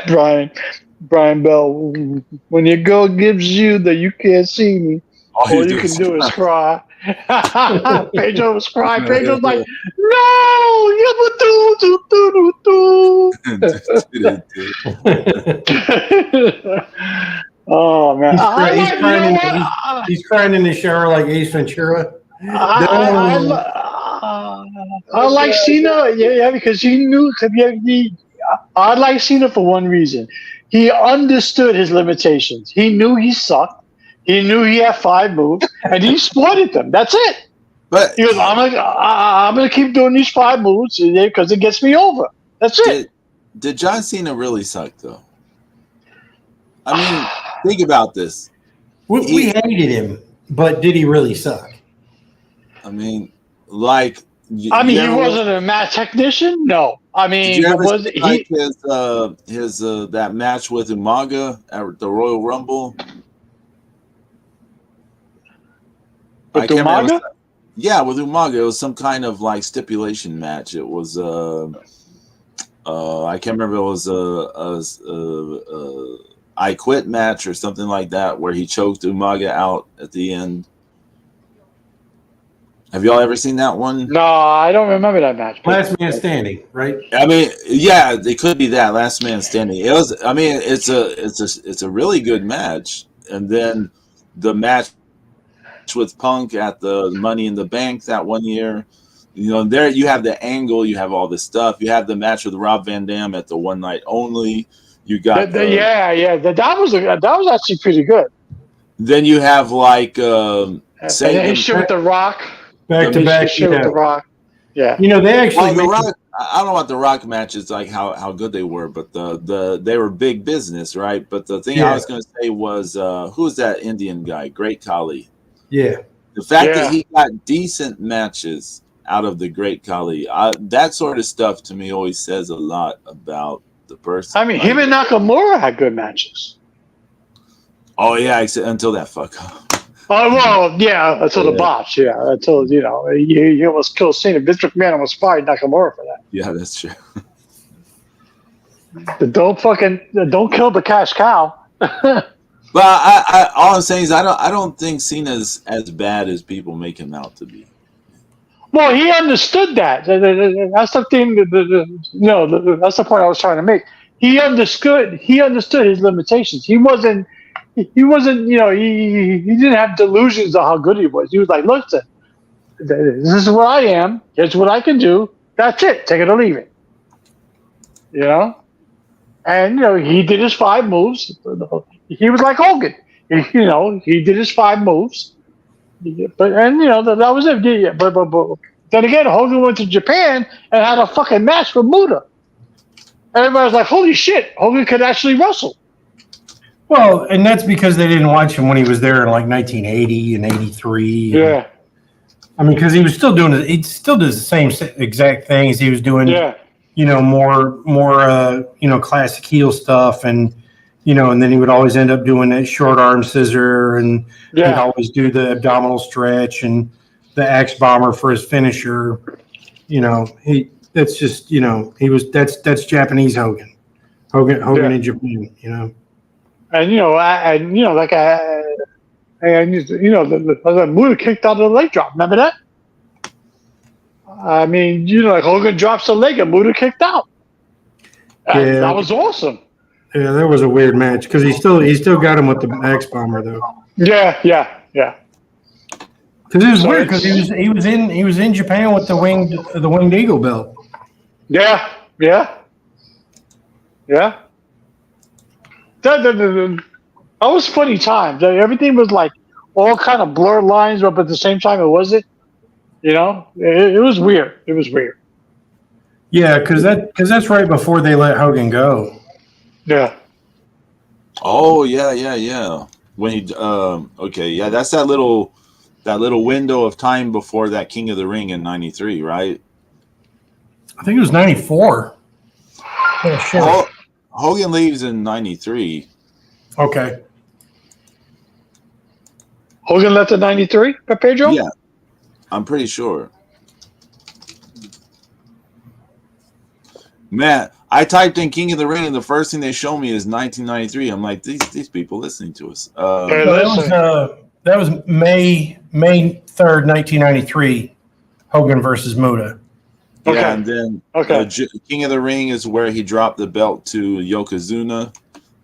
Brian Bell, when your girl gives you the "you can't see me," all you can do is cry. Pedro was crying. Pedro's like, "No, oh man, he's crying in the shower like Ace Ventura. I like Cena, yeah, because he knew. I like Cena for one reason. He understood his limitations. He knew he sucked. He knew he had 5 moves, and he exploited them. That's it. But he goes, I'm gonna keep doing these 5 moves because it gets me over. That's it. Did John Cena really suck, though? I mean, think about this. We hated him, but did he really suck? I mean, like, I mean, You he ever, wasn't a match technician. No, I did mean, you but ever was see he? like his that match with Umaga at the Royal Rumble? I With can't remember. Umaga? Yeah, with Umaga, it was some kind of like stipulation match. It was I can't remember. It was a I Quit match or something like that, where he choked Umaga out at the end. Have y'all ever seen that one? No, I don't remember that match. But Last man standing, right? I mean, yeah, it could be that last man standing. It was. I mean, it's a really good match. And then the match with Punk at the Money in the Bank that one year. You know, there you have the angle, you have all this stuff. You have the match with Rob Van Dam at the One Night Only. You got yeah, that was actually pretty good. then you have like And then Satan. he shit with the Rock. Back to He back. shit with the Rock. Yeah. You know, they actually Well, the made Rock. I don't know about the Rock matches, like how good they were, but they were big business, right? But the thing I was going to say was, who's that Indian guy? Great Khali. yeah. The fact that Yeah. he got decent matches out of the Great Khali, that sort of stuff to me always says a lot about the person. I mean, Like, him and Nakamura had good matches. oh yeah, until that fuck up. Oh well, yeah, until the botch, yeah, until he almost killed Cena. Vince McMahon almost fired Nakamura for that. Yeah, that's true. Don't kill the cash cow. But I all I'm saying is I don't think Cena's as bad as people make him out to be. Well, he understood that. That's the thing. That's the point I was trying to make. He understood his limitations. He wasn't. He wasn't. He didn't have delusions of how good he was. He was like, listen, this is what I am. Here's what I can do. That's it. Take it or leave it. And he did his 5 moves. He was like Hogan. He did his 5 moves. But that was it. Yeah, but then again, Hogan went to Japan and had a fucking match with Muta. Everybody was like, "Holy shit, Hogan could actually wrestle." Well, and that's because they didn't watch him when he was there in like 1980 and 83. Yeah. I mean, because he was still doing it. He still does the same exact things he was doing. Yeah. More classic heel stuff, and and then he would always end up doing that short arm scissor, and he'd always do the abdominal stretch and the axe bomber for his finisher. That's Japanese Hogan. Hogan in Japan. And the Muta kicked out of the leg drop. Remember that? I mean, Hogan drops the leg and Muta kicked out. That was awesome. Yeah, that was a weird match because he still got him with the axe bomber though. Yeah. Because it was weird because he was in Japan with the winged eagle belt. Yeah. That was funny times. Everything was like all kind of blurred lines, but at the same time, it wasn't. It was weird. It was weird. Yeah, because that's right before they let Hogan go. Yeah. Oh yeah. When he that's that little window of time before that King of the Ring in '93, right? I think it was '94. Oh shit. Hogan leaves in '93. Okay. Hogan left in '93, Pedro? Yeah, I'm pretty sure. Man, I typed in King of the Ring, and the first thing they show me is 1993. I'm like, these people listening to us. That was May 3rd, 1993. Hogan versus Muta. Yeah, okay. And then King of the Ring is where he dropped the belt to Yokozuna,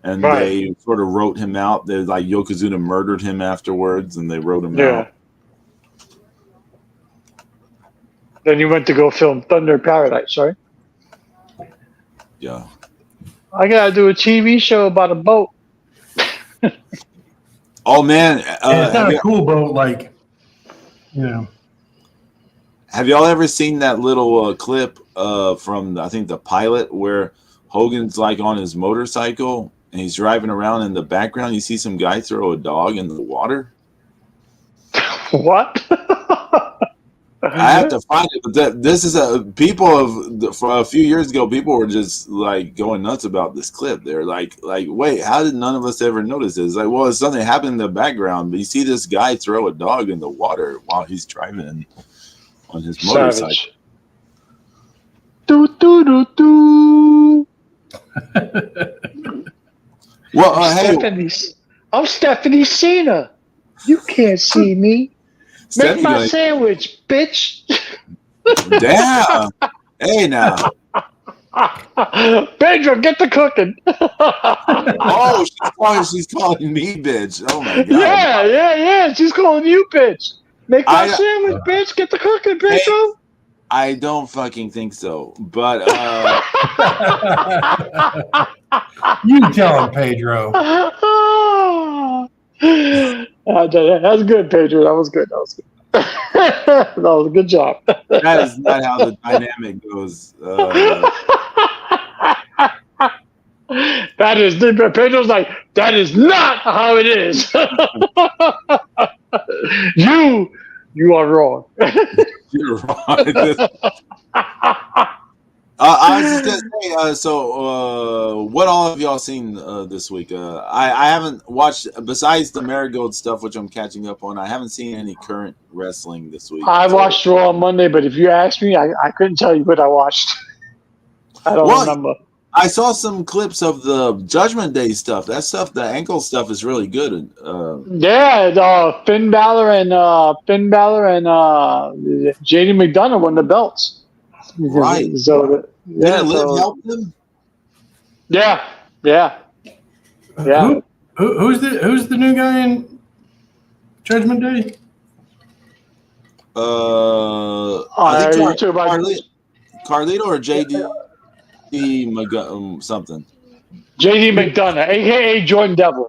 and they sort of wrote him out. They like Yokozuna murdered him afterwards, and they wrote him out. Then you went to go film Thunder in Paradise, right? Yeah. I gotta do a TV show about a boat. Oh man, it's not a cool boat, like Have y'all ever seen that little clip from I think the pilot where Hogan's like on his motorcycle and he's driving around in the background? You see some guy throw a dog in the water. What? I have to find it, but this is for a few years ago. People were just like going nuts about this clip. They're like, wait, how did none of us ever notice this? Like, well, it's something happened in the background, but you see this guy throw a dog in the water while he's driving on his motorcycle. Savage. Do do do do. Well, I'm Stephanie Cena. You can't see me. Make my sandwich, bitch. Damn. Hey, now. Pedro, get the cooking. Oh, she's calling me bitch. Oh, my God. Yeah. She's calling you bitch. Make my sandwich, bitch. Get the cooking, Pedro. Hey, I don't fucking think so. But, you tell him, Pedro. That's good, Pedro. That was good. That was a good job. That is not how the dynamic goes. That is Pedro's like, that is not how it is. You are wrong. You're wrong. I was just gonna say, what all have y'all seen this week? I haven't watched, besides the Marigold stuff, which I'm catching up on. I haven't seen any current wrestling this week. I watched Raw on Monday, but if you ask me, I couldn't tell you what I watched. I don't remember. I saw some clips of the Judgment Day stuff. That stuff, the ankle stuff, is really good. Finn Balor and JD McDonough won the belts. Right. So did Liv help them? Yeah. Who's the new guy in Judgment Day? I think Carlito or JD something. JD McDonough, aka Jordan Devlin.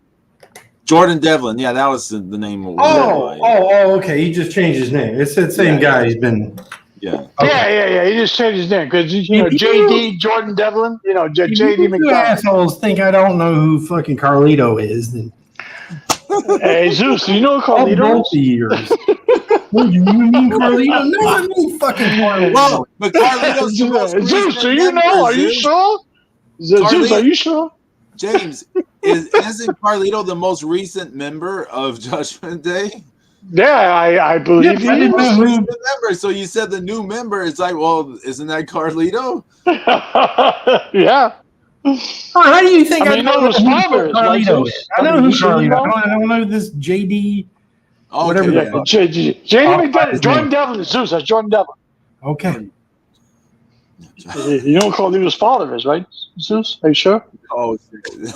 Jordan Devlin, yeah, that was the name. Okay. He just changed his name. It's the same guy. He's been. Yeah. Okay. Yeah. He just changed his name because JD Jordan Devlin. JD McDonough. Assholes think I don't know who fucking Carlito is. Then. Hey Zeus, do you know who Carlito is? Years. What, you mean Carlito? No, I mean fucking Carlito. Well, but Carlito's Zeus, do you know? Are you sure? Zeus, are you sure? James, isn't Carlito the most recent member of Judgment Day? Yeah, I believe he is. Member. So you said the new member. It's like, well, isn't that Carlito? Yeah. How do you think I know who Carlito is? I know who Carlito. I don't know this JD. Whatever. Yeah, JD McDonough. Jordan Devlin is Zeus. That's Jordan Devlin. Okay. You know what Carlito's father is, right, Zeus? Are you sure? Oh, you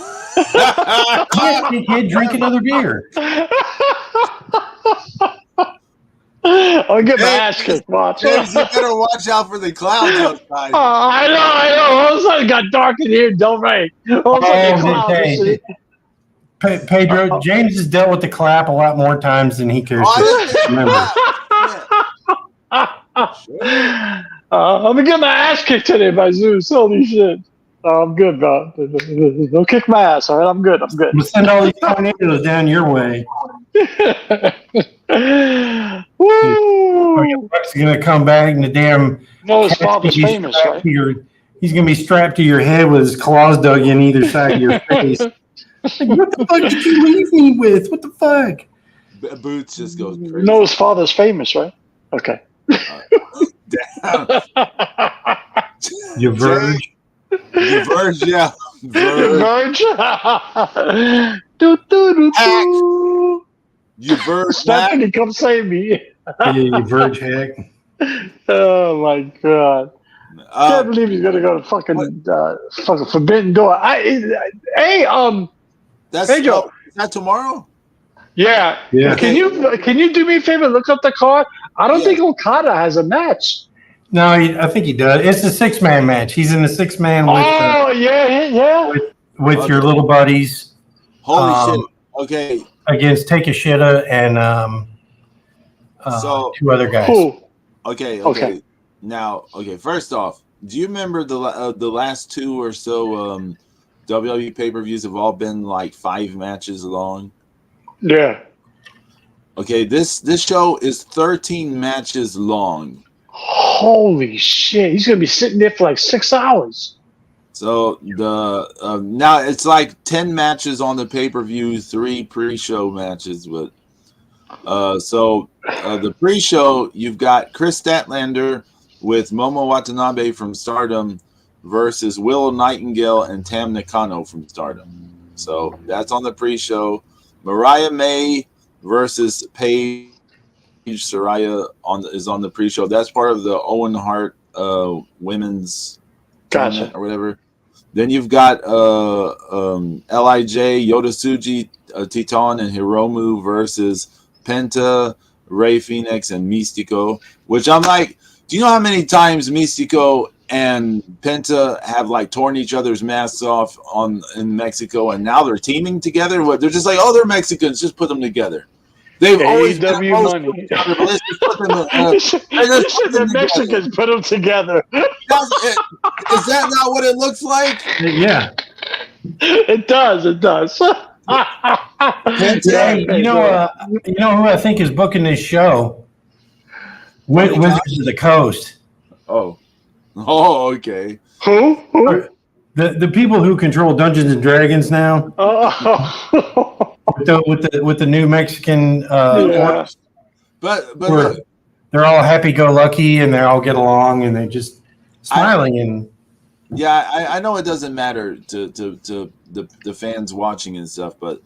can't drink another beer. I'll get my ass kicked, watch. James, you better watch out for the clouds outside. I know. All of a sudden it got dark in here, don't rain. Pedro, James has dealt with the clap a lot more times than he cares to remember. I'm gonna get my ass kicked today by Zeus. Holy shit. I'm good, bro. Don't kick my ass, all right? I'm good. We'll send all these tornadoes down your way. Woo! Buck's gonna come back and the damn. His father's famous, right? He's gonna be strapped to your head with his claws dug in either side of your face. What the fuck did you leave me with? What the fuck? Boots just goes crazy. His father's famous, right? Okay. Damn. You verge. You verge, yeah. Verge. You verge. Stephanie, come save me. You verge hack. Oh my god. I can't believe he's gonna go to fucking Forbidden Door. That's Pedro. Is that tomorrow? Yeah. Can you do me a favor? Look up the card. I don't think Okada has a match. No, I think he does. It's a 6-man match. He's in the 6-man with with your little buddies. Holy shit! Okay. Against Takeshita and two other guys. Cool. Okay. Now, first off, do you remember the last 2 or so WWE pay-per-views have all been like 5 matches long? Yeah. Okay, this show is 13 matches long. Holy shit! He's gonna be sitting there for like 6 hours. So the now it's like 10 matches on the pay-per-view, 3 pre-show matches. But the pre-show, you've got Chris Statlander with Momo Watanabe from Stardom versus Willow Nightingale and Tam Nakano from Stardom. So that's on the pre-show. Mariah May versus Paige Saraya is on the pre-show. That's part of the Owen Hart women's tournament or whatever. Then you've got Lij, Yoda Tsuji, Titan, and Hiromu versus Penta, Rey Fenix, and Mystico. Which I'm like, do you know how many times Mystico and Penta have like torn each other's masks off in Mexico, and now they're teaming together? They're just like, oh, they're Mexicans, just put them together. They've always been money. The Mexicans put them together. Is that not what it looks like? Yeah, it does. It does. You know who I think is booking this show? Wizards of the Coast. Oh, okay. Who? The people who control Dungeons and Dragons now. Oh. With the new Mexican orcs. But they're all happy-go-lucky and they all get along and they're just smiling I know it doesn't matter to the fans watching and stuff, but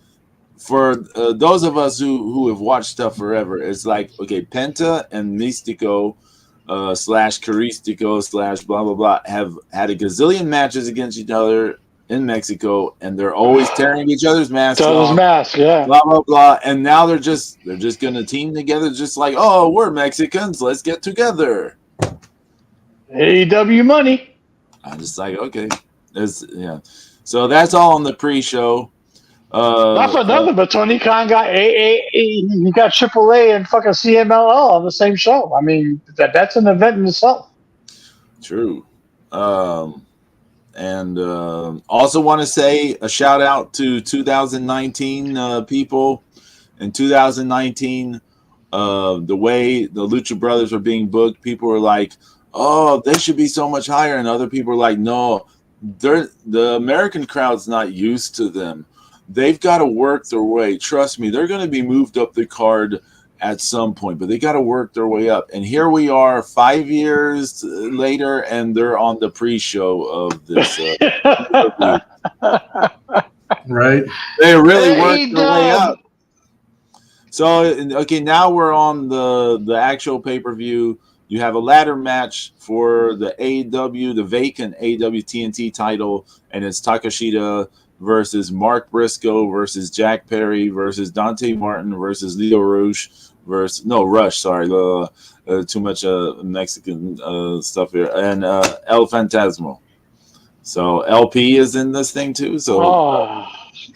for those of us who have watched stuff forever, it's like, okay, Penta and Mystico / Caristico / blah blah blah have had a gazillion matches against each other in Mexico, and they're always tearing each other's masks off. Blah blah blah, and now they're just gonna team together, just like, oh, we're Mexicans, let's get together. AEW money. I'm just like, okay, so that's all on the pre-show. Not for nothing, but Tony Khan got he got AAA and fucking CMLL on the same show. I mean, that's an event in itself. True. And also want to say a shout out to 2019 people. In 2019, the way the Lucha Brothers are being booked, people are like, oh, they should be so much higher. And other people are like, no, the American crowd's not used to them. They've got to work their way. Trust me, they're going to be moved up the card at some point, but they got to work their way up. And here we are 5 years later, and they're on the pre-show of this. right. They really worked their way up. So, okay, now we're on the actual pay-per-view. You have a ladder match for the AEW, the vacant AEW TNT title, and it's Takashita versus Mark Briscoe versus Jack Perry versus Dante Martin versus Leo Rush Rush. Sorry, too much Mexican stuff here, and El Fantasma. So LP is in this thing too. So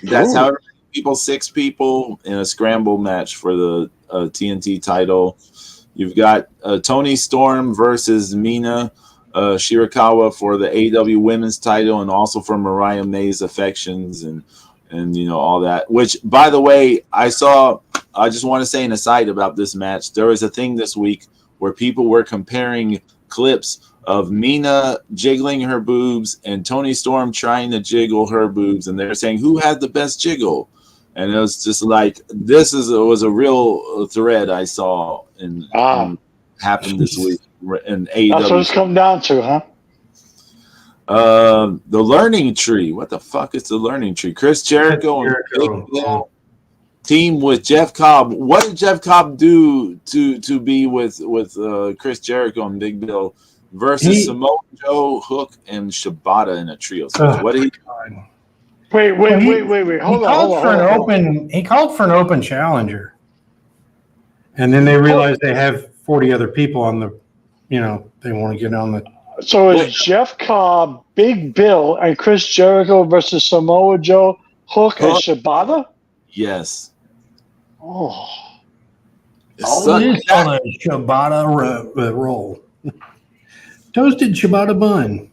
that's how people, 6 people in a scramble match for the TNT title. You've got Toni Storm versus Mina Shirakawa for the AEW Women's title, and also for Mariah May's affections and all that. Which, by the way, I just want to say an aside about this match. There was a thing this week where people were comparing clips of Mina jiggling her boobs and Toni Storm trying to jiggle her boobs, and they're saying who had the best jiggle. And it was just like, was a real thread I saw in happened this week in AEW. That's what it's come down to, huh? The Learning Tree. What the fuck is the Learning Tree? Chris Jericho and Big Bill team with Jeff Cobb. What did Jeff Cobb do to be with Chris Jericho and Big Bill versus Samoa Joe, Hook, and Shibata in a trio? So what did he do? Wait. Hold on. He called for an open challenger. And then they realized they have 40 other people on the, they want to get on the. So it's Jeff Cobb, Big Bill, and Chris Jericho versus Samoa Joe, Hook, and Shibata? Yes. Oh. It's on a Shibata roll. Toasted Shibata bun.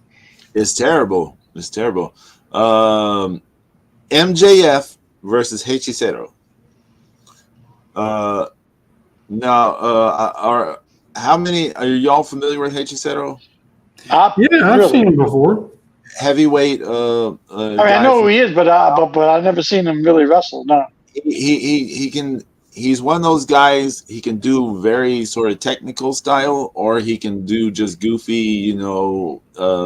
It's terrible. MJF versus Hechicero. Now, how many are y'all familiar with Hechicero? Yeah, I've seen Really? him before. Heavyweight I mean, I guy know from who he is, but I've never seen him really wrestle. No. he can he's one of those guys. He can do very sort of technical style, or he can do just goofy,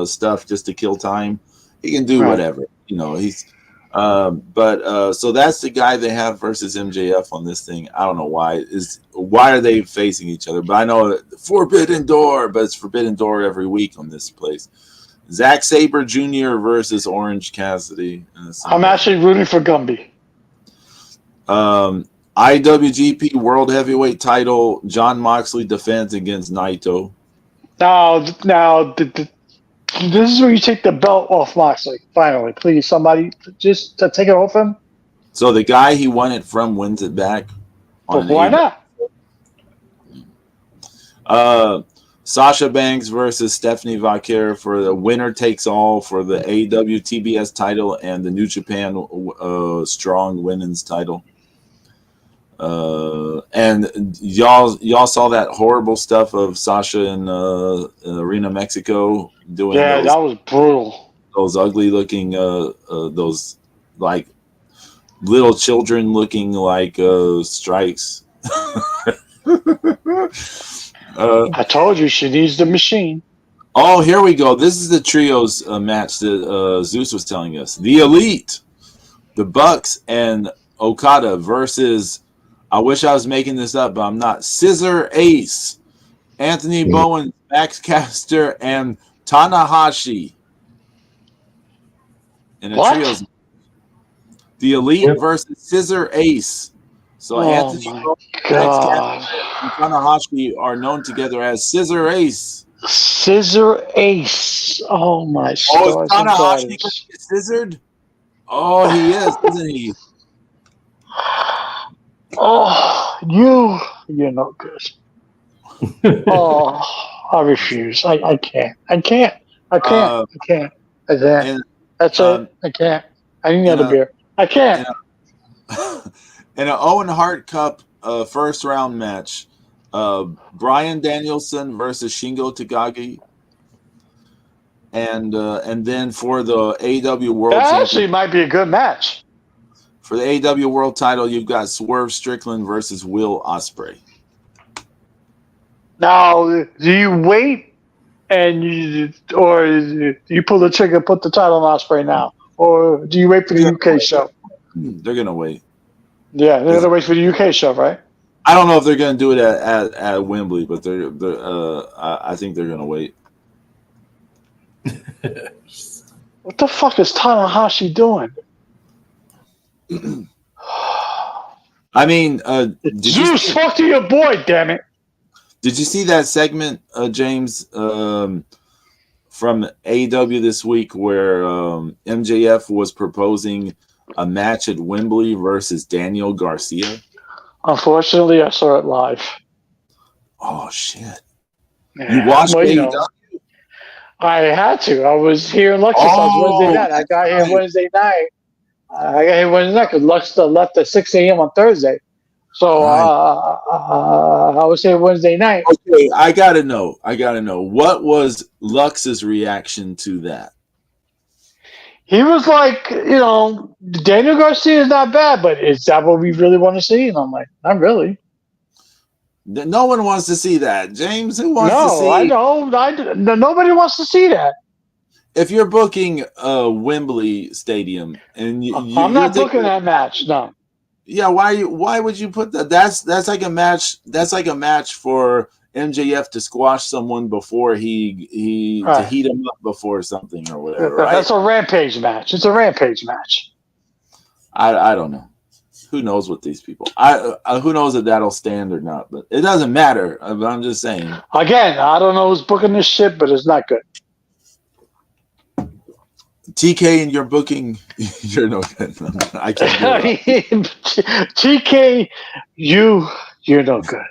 stuff just to kill time. He can do Right. whatever. He's but so that's the guy they have versus MJF on this thing. I don't know why are they facing each other, but I know Forbidden Door, but it's Forbidden Door every week on this place. Zack Sabre Jr. versus Orange Cassidy. I'm actually rooting for Gumby. IWGP World Heavyweight Title. John Moxley defends against Naito. Now, this is where you take the belt off Moxley. Finally, please, somebody, just to take it off him. So the guy he won it from wins it back on But an why AEW. not? Sasha Banks versus Stephanie Vaquer for the winner takes all for the AEW TBS title and the New Japan Strong Women's title. And y'all saw that horrible stuff of Sasha in Arena Mexico doing Yeah, that was brutal. those ugly looking those like little children looking like strikes. I told you she needs the machine. Oh, here we go. This is the trios match that Zeus was telling us. The Elite, the Bucks, and Okada versus, I wish I was making this up, but I'm not, Scissor Ace, Anthony Bowen, Max Caster, and Tanahashi. In a What? trios. The Elite Yep. versus Scissor Ace. So Oh Anthony my Bowen, Max god! Caster, and Tanahashi are known together as Scissor Ace. Scissor Ace. Oh my Oh, is stars and Tanahashi going to garters. get scissored? Oh, he is, isn't he? Oh, you're no good. Oh, I refuse. I can't. I can't. I can't. Uh, I can't. I can't. and That's um, it. I can't. I need in another a beer. I can't. in a in an Owen Hart Cup first round match, Brian Danielson versus Shingo Takagi, and then for the AEW World That Champion actually might be a good match. for the AEW World Title, you've got Swerve Strickland versus Will Ospreay. Now, do you wait or you pull the trigger, put the title on Osprey now, or do you wait for the UK show? They're gonna wait. Yeah, they're gonna wait for the UK show, right? I don't know if they're gonna do it at Wembley, but I think they're gonna wait. What the fuck is Tanahashi doing? I mean, Zeus, talk to your boy, damn it! Did you see that segment, James, from AEW this week where MJF was proposing a match at Wembley versus Daniel Garcia? Unfortunately, I saw it live. Oh shit! Yeah. You watched AEW? I had to. I was here in Lexington Wednesday night. I got here Wednesday night. Because Lux left at 6 a.m. on Thursday. So I was here Wednesday night. Okay, I gotta know. What was Lux's reaction to that? He was like, Daniel Garcia is not bad, but is that what we really want to see? And I'm like, not really. No one wants to see that, James. Who wants to see? No, I know. Nobody wants to see that. If you're booking a Wembley Stadium and I'm not booking that match. No. Yeah, why would you put that? That's like a match. That's like a match for MJF to squash someone before he Right. to heat him up before something or whatever. Right? That's a rampage match. It's a rampage match. I don't know. Who knows what these people? Who knows if that'll stand or not? But it doesn't matter. I'm just saying. Again, I don't know who's booking this shit, but it's not good. TK and your booking, you're no good. I can't. TK, you're no good.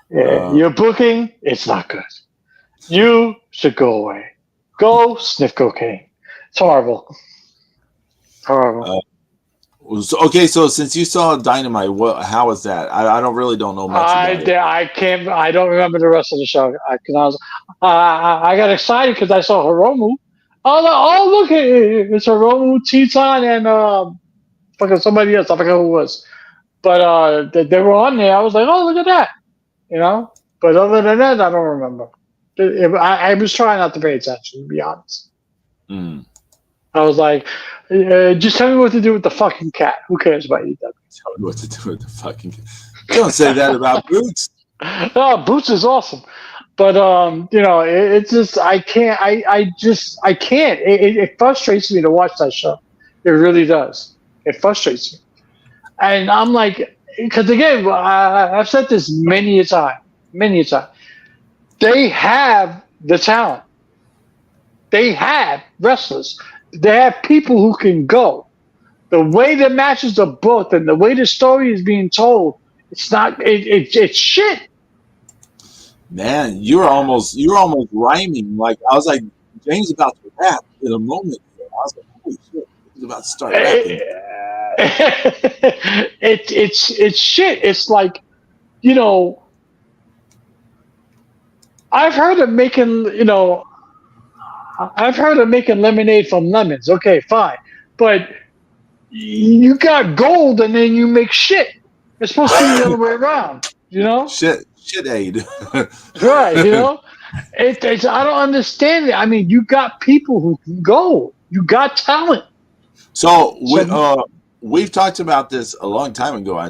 Yeah, your booking, it's not good. You should go away. Go sniff cocaine. It's horrible. Horrible. Okay, so since you saw Dynamite, how was that? I don't know much about it. I don't remember the rest of the show. I got excited because I saw Hiromu. Oh, look, it's Hiromu, Titan, and fucking somebody else. I forgot who it was. But they were on there. I was like, oh, look at that. You know? But other than that, I don't remember. I was trying not to pay attention, to be honest. Mm. I was like, just tell me what to do with the fucking cat. Who cares about EW? Tell me what to do with the fucking. Don't say that about Boots. Oh, Boots is awesome. But it's just I can't. I can't. It frustrates me to watch that show. It really does. It frustrates me, and I'm like, because again, I've said this many a time. They have the talent. They have wrestlers. They have people who can go. The way the matches are booked and the way the story is being told, it's not. It's shit. Man, you're almost rhyming. Like I was like, James about to rap in a moment. I was like, holy shit, he's about to start rapping. It's shit. It's like, I've heard of making lemonade from lemons. Okay, fine, but you got gold and then you make shit. It's supposed to be the other way around. Shit aid. Right, it's I don't understand it. I mean, you got people who can go. You got talent. So we've talked about this a long time ago. I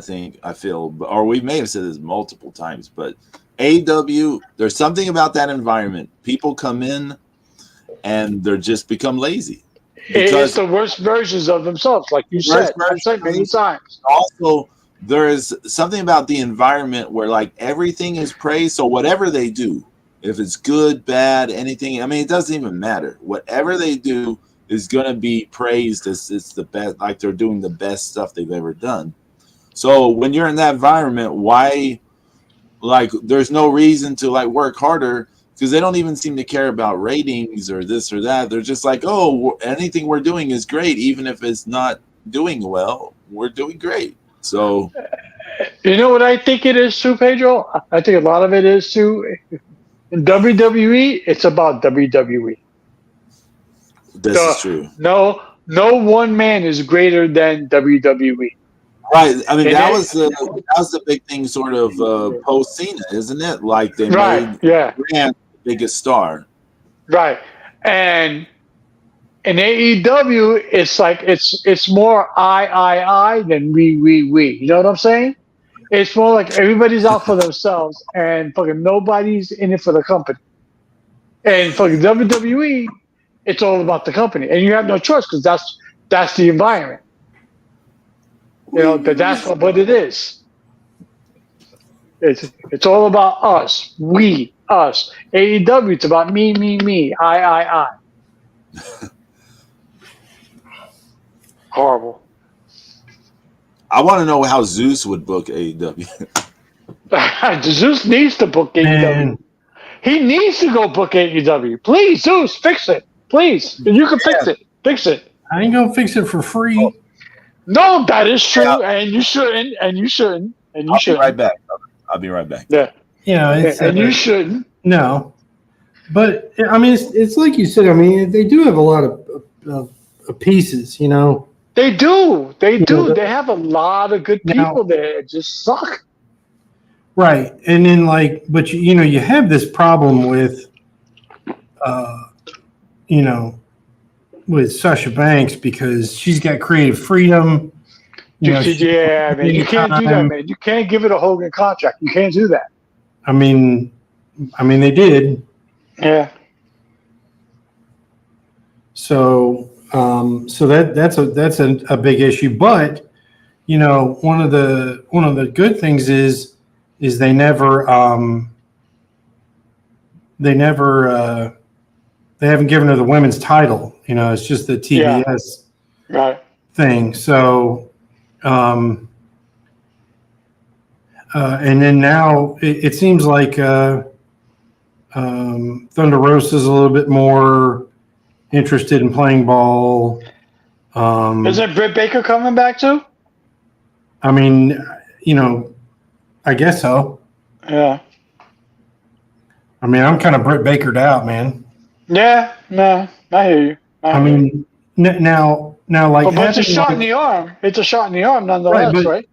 feel, or we may have said this multiple times. But AEW, there's something about that environment. People come in and they're just become lazy. It's the worst versions of themselves, like you said. I've said many times. Also, there is something about the environment where like everything is praised. So whatever they do, if it's good, bad, anything, I mean, it doesn't even matter. Whatever they do is going to be praised as it's the best, like they're doing the best stuff they've ever done. So when you're in that environment, why, like, there's no reason to like work harder because they don't even seem to care about ratings or this or that. They're just like, oh, anything we're doing is great. Even if it's not doing well, we're doing great. So, you know what I think it is too, Pedro? I think a lot of it is too. In WWE, it's about WWE. This is true. No one man is greater than WWE. Right. I mean, that was the big thing, sort of post Cena, isn't it? Like they made Grant the biggest star. Right. And in AEW, it's like it's more I than we. You know what I'm saying? It's more like everybody's out for themselves and fucking nobody's in it for the company. And fucking WWE, it's all about the company, and you have no choice because that's the environment. That's what it is. It's all about us, us. AEW, it's about me, I. Horrible. I want to know how Zeus would book AEW. Zeus needs to book AEW. He needs to go book AEW. Please, Zeus, fix it. Please. You can fix it. Fix it. I ain't going to fix it for free. No, that is true. Yeah. And you shouldn't. I'll be right back. I'll be right back. Yeah. And you shouldn't. No. But, I mean, it's like you said. I mean, they do have a lot of pieces, They do. They They have a lot of good people there. It just suck. Right. And then but you have this problem with with Sasha Banks because she's got creative freedom. Man, you can't do that, man. You can't give it a Hogan contract. You can't do that. I mean they did. Yeah. So that's a big issue, but one of the good things is they haven't given her the women's title. It's just the TBS thing. So, and then now it seems like Thunder Rosa's a little bit more interested in playing ball. Isn't Britt Baker coming back too? I mean, I guess so. Yeah. I mean, I'm kind of Britt Bakered out, man. Yeah, no, I hear you. I mean, now, like, but it's a shot in the arm. It's a shot in the arm, nonetheless, right?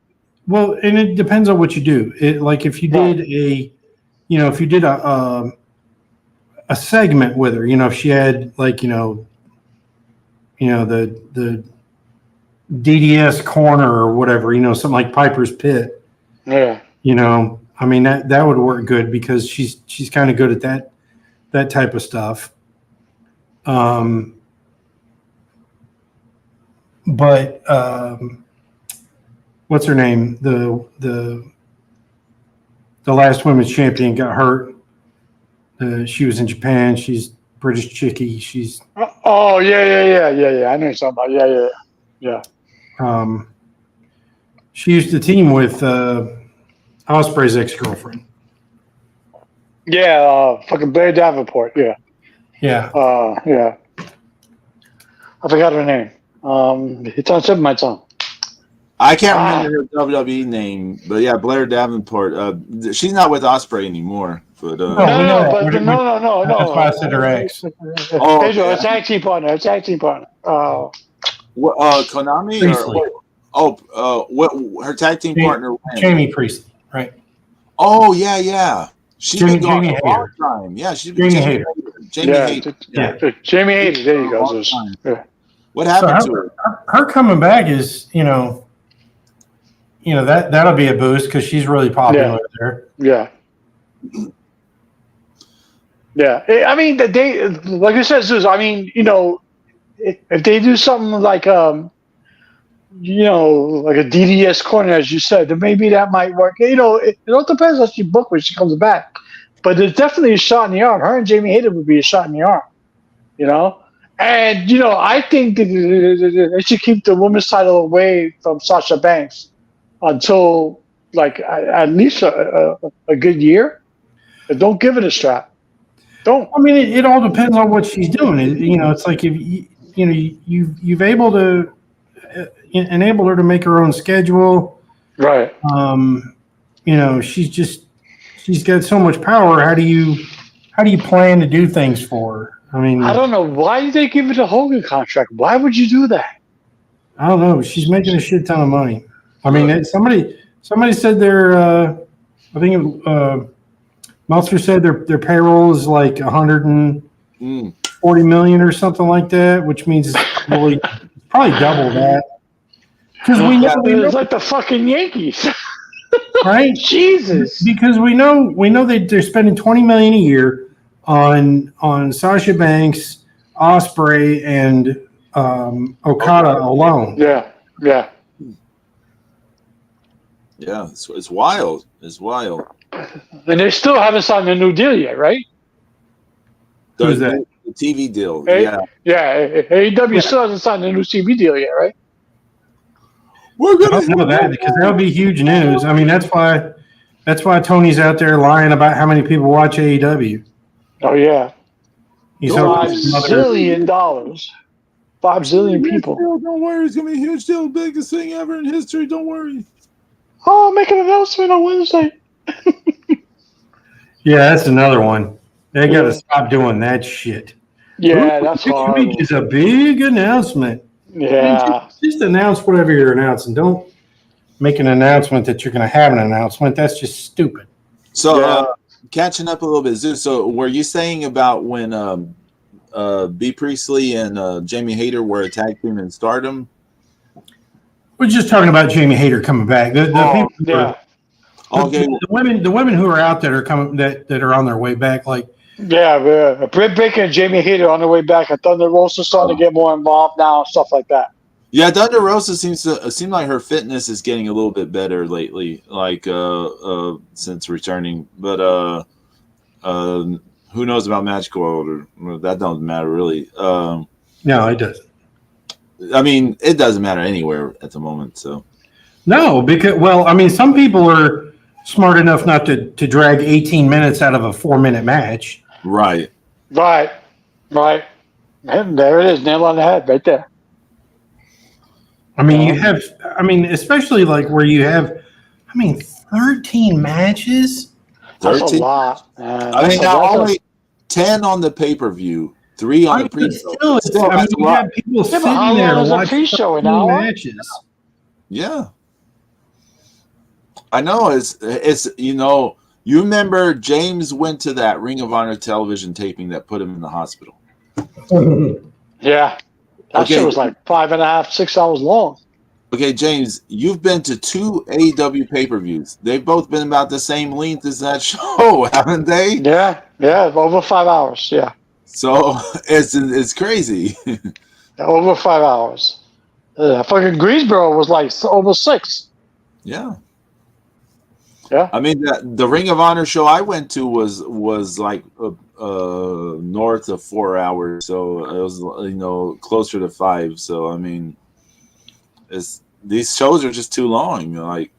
Well, and it depends on what you do. Like, if you did if you did a segment with her, if she had like, the DDS corner or whatever, something like Piper's Pit. Yeah. I mean that would work good because she's kind of good at that type of stuff. But what's her name? The last women's champion got hurt. She was in Japan. She's British chickie. She's oh yeah. I know something about yeah. She used to team with Ospreay's ex-girlfriend. Yeah, fucking Blair Davenport. Yeah. Yeah. Yeah. I forgot her name. It's on tip of my tongue. I can't remember her WWE name, but yeah, Blair Davenport. She's not with Ospreay anymore. But no. That's why I said her ex. It's tag team partner. Konami Priestley. What her tag team partner? Jamie Priestley, right? Oh yeah. She's been gone Jamie a long time. Yeah, she's been Jamie Hayter. Jamie Hayter. There you go. Yeah. What happened to her? Her coming back is, that'll be a boost because she's really popular there. Yeah. Yeah. I mean, they like I said, Zeus. I mean, if they do something like like a DDS corner, as you said, then maybe that might work. It all depends on she book when she comes back. But there's definitely a shot in the arm. Her and Jamie Hayter would be a shot in the arm. And I think that they should keep the women's title away from Sasha Banks until like at least a good year. But don't give it a strap. Don't. I mean, it all depends on what she's doing. It's like if you've able to enable her to make her own schedule, right? She's got so much power. How do you plan to do things for her? I mean, I don't know. Why did they give it a Hogan contract? Why would you do that? I don't know. She's making a shit ton of money. I mean, somebody said I think Meltzer said their payroll is like 140 million or something like that, which means it's probably double that. Because we know it's like the fucking Yankees, right? Jesus. Because we know they're spending $20 million a year on Sasha Banks, Ospreay, and Okada alone. Yeah. It's wild. It's wild. And they still haven't signed a new deal yet, right? Who's that? The TV deal. Yeah. AEW still hasn't signed a new TV deal yet, right? We're gonna know that because that'll be huge news. I mean, that's why Tony's out there lying about how many people watch AEW. Oh yeah, he's $5 zillion. 5 zillion people. Don't worry, it's gonna be a huge deal, biggest thing ever in history. Don't worry. Oh, make an announcement on Wednesday. Yeah, that's another one. They got to stop doing that shit. Yeah, that's hard. Next week is a big announcement. Yeah. Just announce whatever you're announcing. Don't make an announcement that you're going to have an announcement. That's just stupid. So, catching up a little bit, Zeus. So, were you saying about when B. Priestley and Jamie Hayter were a tag team in Stardom? We're just talking about Jamie Hayter coming back. The women who are out that are coming that are on their way back, like Britt Baker and Jamie Hayter on their way back. And Thunder Rosa starting to get more involved now, stuff like that. Yeah, Thunder Rosa seems like her fitness is getting a little bit better lately, like since returning. But who knows about Magical Order? That doesn't matter really. No, it doesn't. I mean, it doesn't matter anywhere at the moment. So no, because some people are smart enough not to drag 18 minutes out of a 4-minute match. Right. And there it is, nail on the head, right there. I mean, you have. I mean, especially like where you have. I mean, 13 matches. That's a 13. lot. Man. I mean, That's now only 10 on the pay-per-view, 3 on the pre-show. Still, Still, I mean, that's a you lot. have people but sitting how there long is a watching pre-show? An 13 hour? matches. Yeah, I know. It's you remember James went to that Ring of Honor television taping that put him in the hospital. Yeah. That shit Okay, was like 5.5, 6 hours long. okay, James, you've been to 2 AEW pay-per-views. They've both been about the same length as that show, haven't they? Yeah, over 5 hours. Yeah, So it's crazy. over 5 hours. Fucking Greensboro was like over 6. Yeah. Yeah. I mean, the Ring of Honor show I went to was like north of 4 hours, so it was closer to 5. So I mean, these shows are just too long. Like,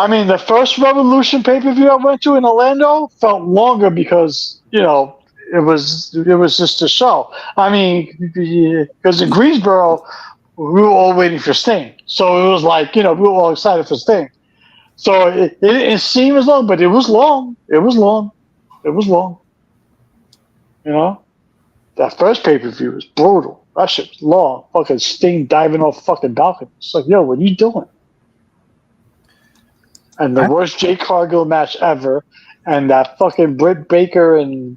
I mean, the first Revolution pay-per-view I went to in Orlando felt longer because it was just a show. I mean, because in Greensboro we were all waiting for Sting, so it was like we were all excited for Sting. So it didn't seem as long, but it was long. It was long. It was long. That first pay-per-view was brutal. That shit was long. Fucking Sting diving off fucking balcony. It's like, yo, what are you doing? And the worst Jade Cargill match ever, and that fucking Britt Baker and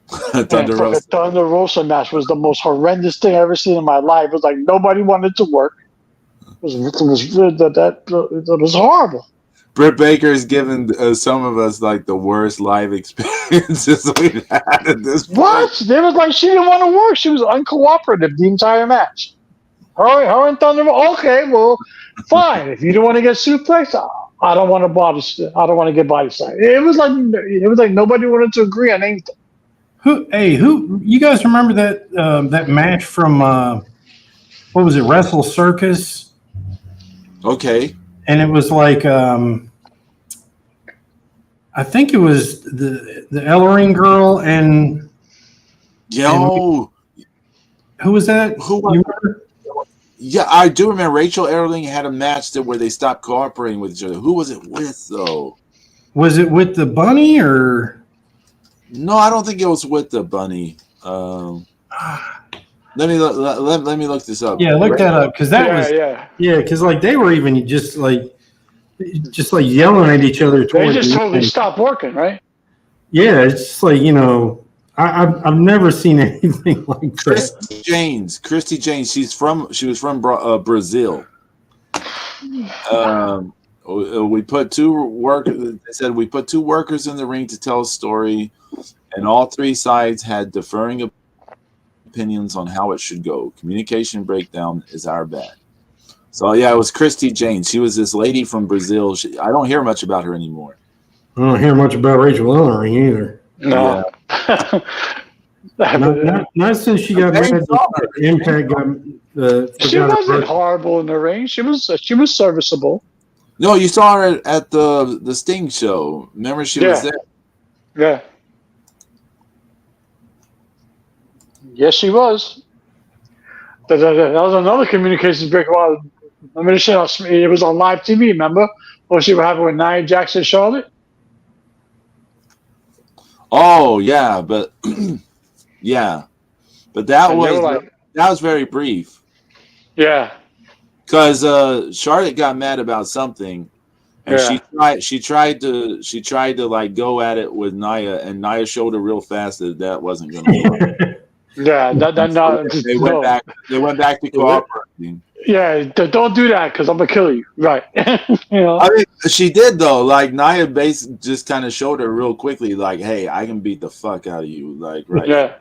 Thunder fucking Rosa. Thunder Rosa match was the most horrendous thing I've ever seen in my life. It was like nobody wanted to work. It was horrible. Britt Baker's given some of us like the worst live experiences we've had at this point. What? It was like she didn't want to work. She was uncooperative the entire match. Her and Thunder. Okay, well, fine. If you don't want to get suplexed, I don't want to I don't want to get body slammed. It was like nobody wanted to agree on anything. Who? You guys remember that match from what was it? Wrestle Circus. Okay. And it was like I think it was the Ellering girl and who was that? Who? You remember? Yeah, I do remember. Rachel Erling had a match where they stopped cooperating with each other. Who was it with though? Was it with the bunny or? No, I don't think it was with the bunny. Let me look this up. Yeah, look that up because because like they were even just like yelling at each other. They just totally stopped working, right? Yeah, it's just like I've never seen anything like that. Christy James. She was from Brazil. We put two workers. They said we put 2 workers in the ring to tell a story, and all 3 sides had differing opinions on how it should go. Communication breakdown is our bad. So yeah, it was Christy James. She was this lady from Brazil. I don't hear much about her anymore. I don't hear much about Rachel Ellering either. No. Yeah. not since she got mad. Impact got she wasn't horrible in the ring. She was serviceable. No, you saw her at the Sting show. Remember, she was there. Yeah. Yes, she was. That was another communications break. Well, I mean, it was on live TV. Remember what she was having with Nia Jax and Charlotte? Oh yeah, but but that was very brief. Yeah, because Charlotte got mad about something, and she tried to like go at it with Nia, and Nia showed her real fast that wasn't going to work. Yeah, they went back to cooperating. Yeah, don't do that because I'm gonna kill you. Right. I mean, she did though. Like Nia just kind of showed her real quickly, like, "Hey, I can beat the fuck out of you." Like, right? Yeah.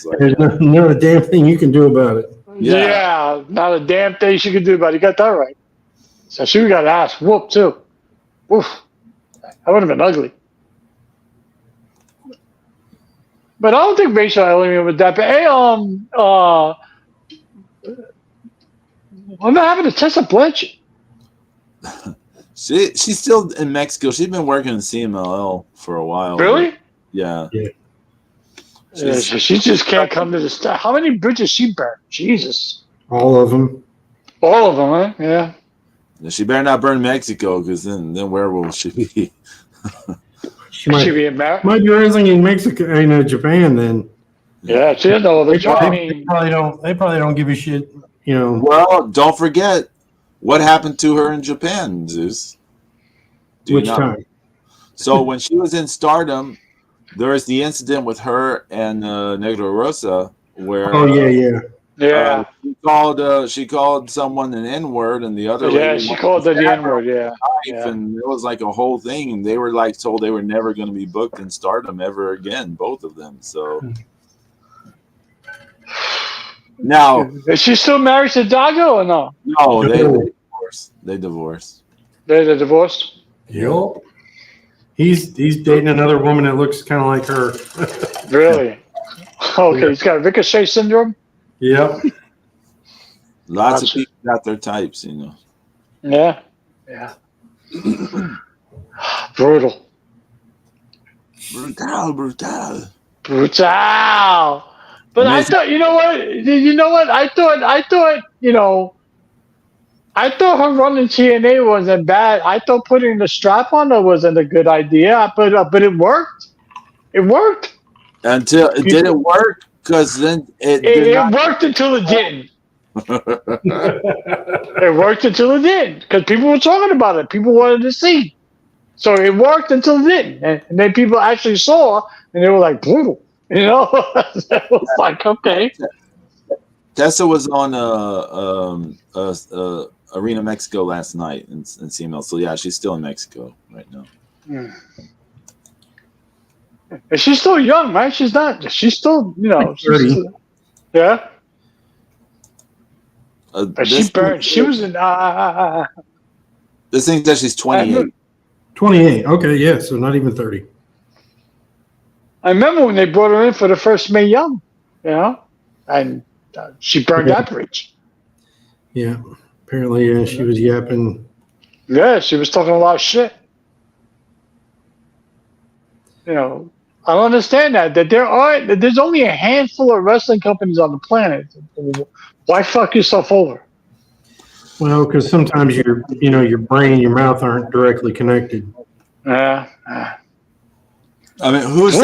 Like, there's not a damn thing you can do about it. Yeah, not a damn thing she can do about it. You got that right. So she got her ass whooped too. Oof, that would have been ugly. But I don't think Rachel Ellering was that bad. Hey, what happened to Tessa Blanchard? She's still in Mexico. She's been working in CMLL for a while. Really? Yeah. She just can't come to the star. How many bridges she burned? Jesus. All of them. All of them, huh? Yeah. She better not burn Mexico, because then where will she be? She might, Should be America. might be wrestling in Mexico, Japan. Then Yeah, she doesn't know the job. I they mean, probably don't. They probably don't give a shit. Well, don't forget what happened to her in Japan, Zeus. Which time? So when she was in Stardom, there was the incident with her and Negro Rosa where yeah. she called someone an N-word, and the other lady She called her the N-word. Yeah. And it was like a whole thing, and they were like told they were never going to be booked in Stardom ever again, both of them. So now, is she still married to Dago or no? No, they divorced. They divorced. They're divorced. Yep. He's dating another woman that looks kind of like her. Really? Okay, he's got ricochet syndrome. Yep. Lots of people got their types, Yeah. Brutal. Brutal. But I thought, you know what? I thought her running TNA wasn't bad. I thought putting the strap on her wasn't a good idea, but it worked. It worked. Until it didn't work, because then it worked until it didn't. It worked until it didn't, because people were talking about it. People wanted to see. So it worked until it didn't. And then people actually saw, and they were like, brutal. It was like, okay. Tessa was on Arena Mexico last night in CML. So yeah, she's still in Mexico right now. And she's still young, right? She's not. She's still, 30. Yeah. She burned. She was in. This thing says she's 28. 28. Okay, yeah. So not even 30. I remember when they brought her in for the first Mae Young, and she burned that bridge. Yeah. Apparently, she was yapping. Yeah, she was talking a lot of shit. I don't understand that there's only a handful of wrestling companies on the planet. Why fuck yourself over? Well, because sometimes your brain and your mouth aren't directly connected. I mean, who is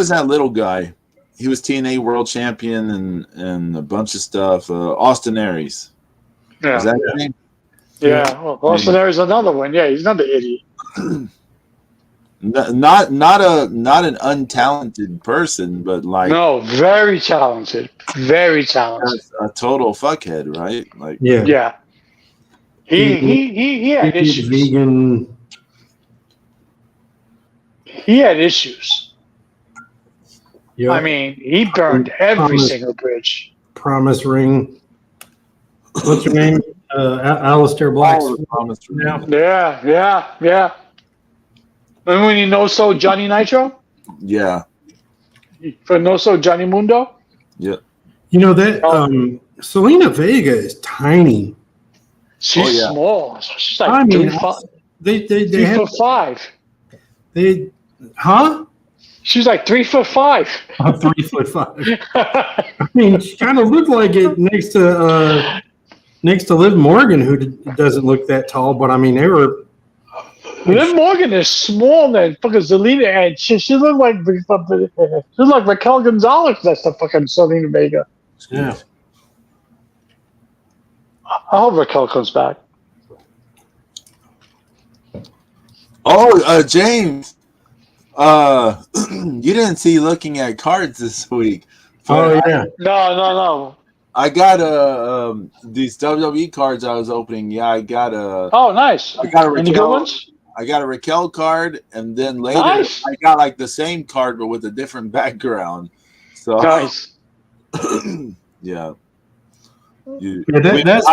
that little guy? He was TNA World Champion and a bunch of stuff. Austin Aries. Yeah. Is that his name? Yeah. Well, Austin Aries is another one. Yeah, he's another idiot. Not an untalented person, but like very talented, very talented. A total fuckhead, right? Like yeah. He had issues. Vegan. He had issues. Yep. I mean, he burned every single bridge. Promise Ring. What's your name? Alistair Black. Yeah. Remember when he no-sold Johnny Nitro? Yeah. For no-sold Johnny Mundo? Yeah. That Selena Vega is tiny. She's small. She's like 3'5". She's like 3'5". 3'5". I mean, she kind of looked like it next to Liv Morgan, who doesn't look that tall. But I mean, they were. Liv Morgan is small than fucking Selena, and she looked like Raquel Gonzalez. That's the fucking Selena Vega. Yeah. I hope Raquel comes back. Oh, James. You didn't see looking at cards this week. Oh yeah. No. I got these WWE cards I was opening. Yeah, I got a. Oh, nice. I got a Any good ones? I got a Raquel card, and then later nice. I got like the same card but with a different background. So nice. Yeah. That's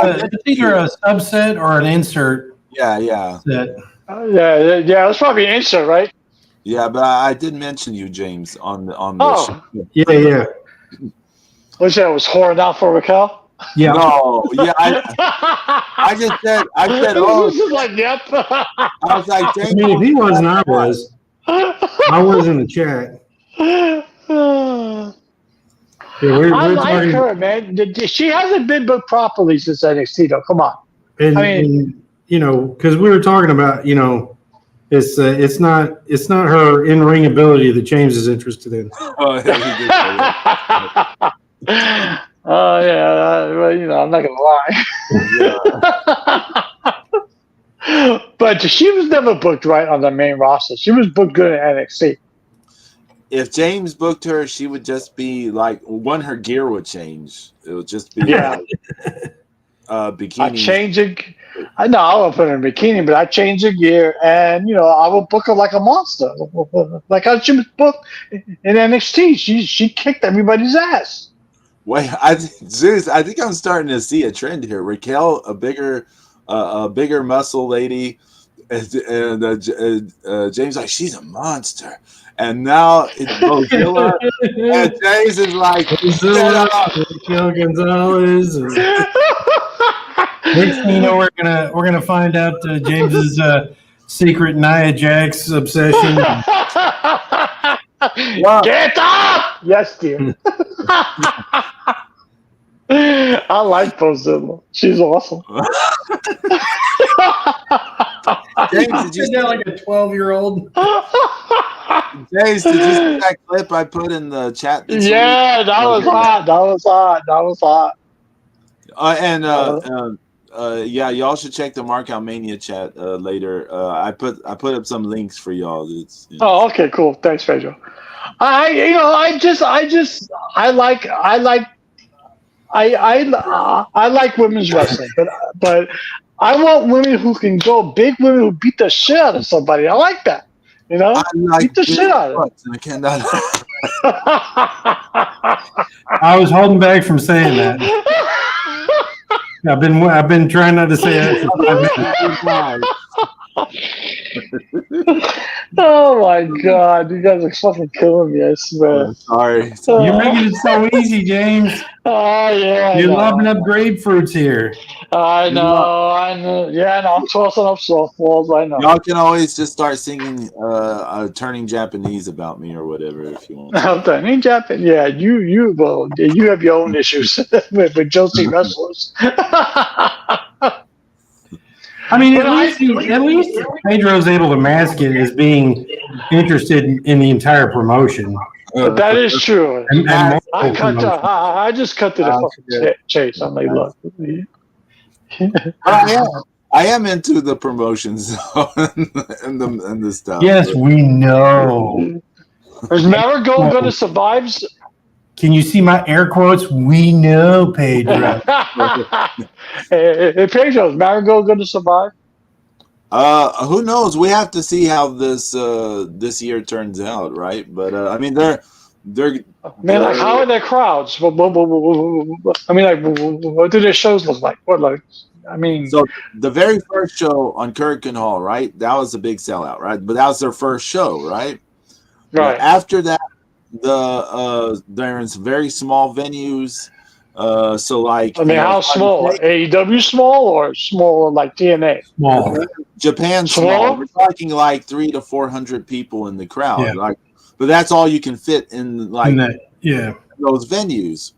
either a subset or an insert. Yeah. Set. Yeah. That's probably an insert, right? Yeah, but I did mention you, James, on the show. Yeah. What's that? Was whoring out for Raquel? Yeah. No. Yeah. I said. Oh, this is like yep. I was like, I mean, if he wasn't, I was. I was in the chat. Yeah, I we're like talking, her, man. She hasn't been booked properly since NXT, though. Come on. and because we were talking about, it's not her in ring ability that James is interested in. Oh, yeah, he did say that. Oh yeah, well, I'm not gonna lie. But she was never booked right on the main roster. She was booked good at NXT. If James booked her, she would just be like her gear would change. It would just be I bikini. change it. I know I would put her in a bikini, but I change her gear, and I would book her like a monster, like how she was booked in NXT. She kicked everybody's ass. Wait, Zeus, I think I'm starting to see a trend here. Raquel, a bigger muscle lady, and James like she's a monster, and now it's Mozilla, and James is like, Raquel Gonzalez. Next thing you know, we're gonna find out James's secret Nia Jax obsession. Get up! Yes, dear. I like Mozilla. She's awesome. James, did you sound like a 12-year-old? James, did you see that clip I put in the chat? Yeah, that was hot. That was hot. Yeah, y'all should check the Markout Mania chat later. I put up some links for y'all. Oh, okay, cool. Thanks, Pedro. I like women's wrestling, but I want women who can go, big women who beat the shit out of somebody. I like that. I like beat the shit out of it. I cannot. I was holding back from saying that. I've been trying not to say that for 5 minutes. Oh my god, you guys are fucking killing me, I swear. Sorry. You're making it so easy, James. Oh yeah. You're lobbing up grapefruits here. I know. Yeah, I'm tossing up softballs. I know. Y'all can always just start singing turning Japanese about me or whatever if you want. I'm turning Japanese. Yeah, you have your own issues with Josie wrestlers. I mean, at least Pedro's able to mask it as being interested in the entire promotion. But that is true. I just cut to the fucking chase. I'm like, look. I am into the promotions and the stuff. Yes, we know. Is Marigold going to survive? Can you see my air quotes? We know, Pedro. Hey, Pedro, is Marigold going to survive? Who knows? We have to see how this year turns out, right? But I mean, they're. Man, like, how are their crowds? I mean, like, what do their shows look like? So the very first show on Kirkin Hall, right? That was a big sellout, right? But that was their first show, right? Right. After that, there's very small venues. So like, I mean, how small? AEW small or small like TNA? Small. Japan small. We're talking like 300 to 400 people in the crowd. Yeah. Like, but that's all you can fit in like those venues.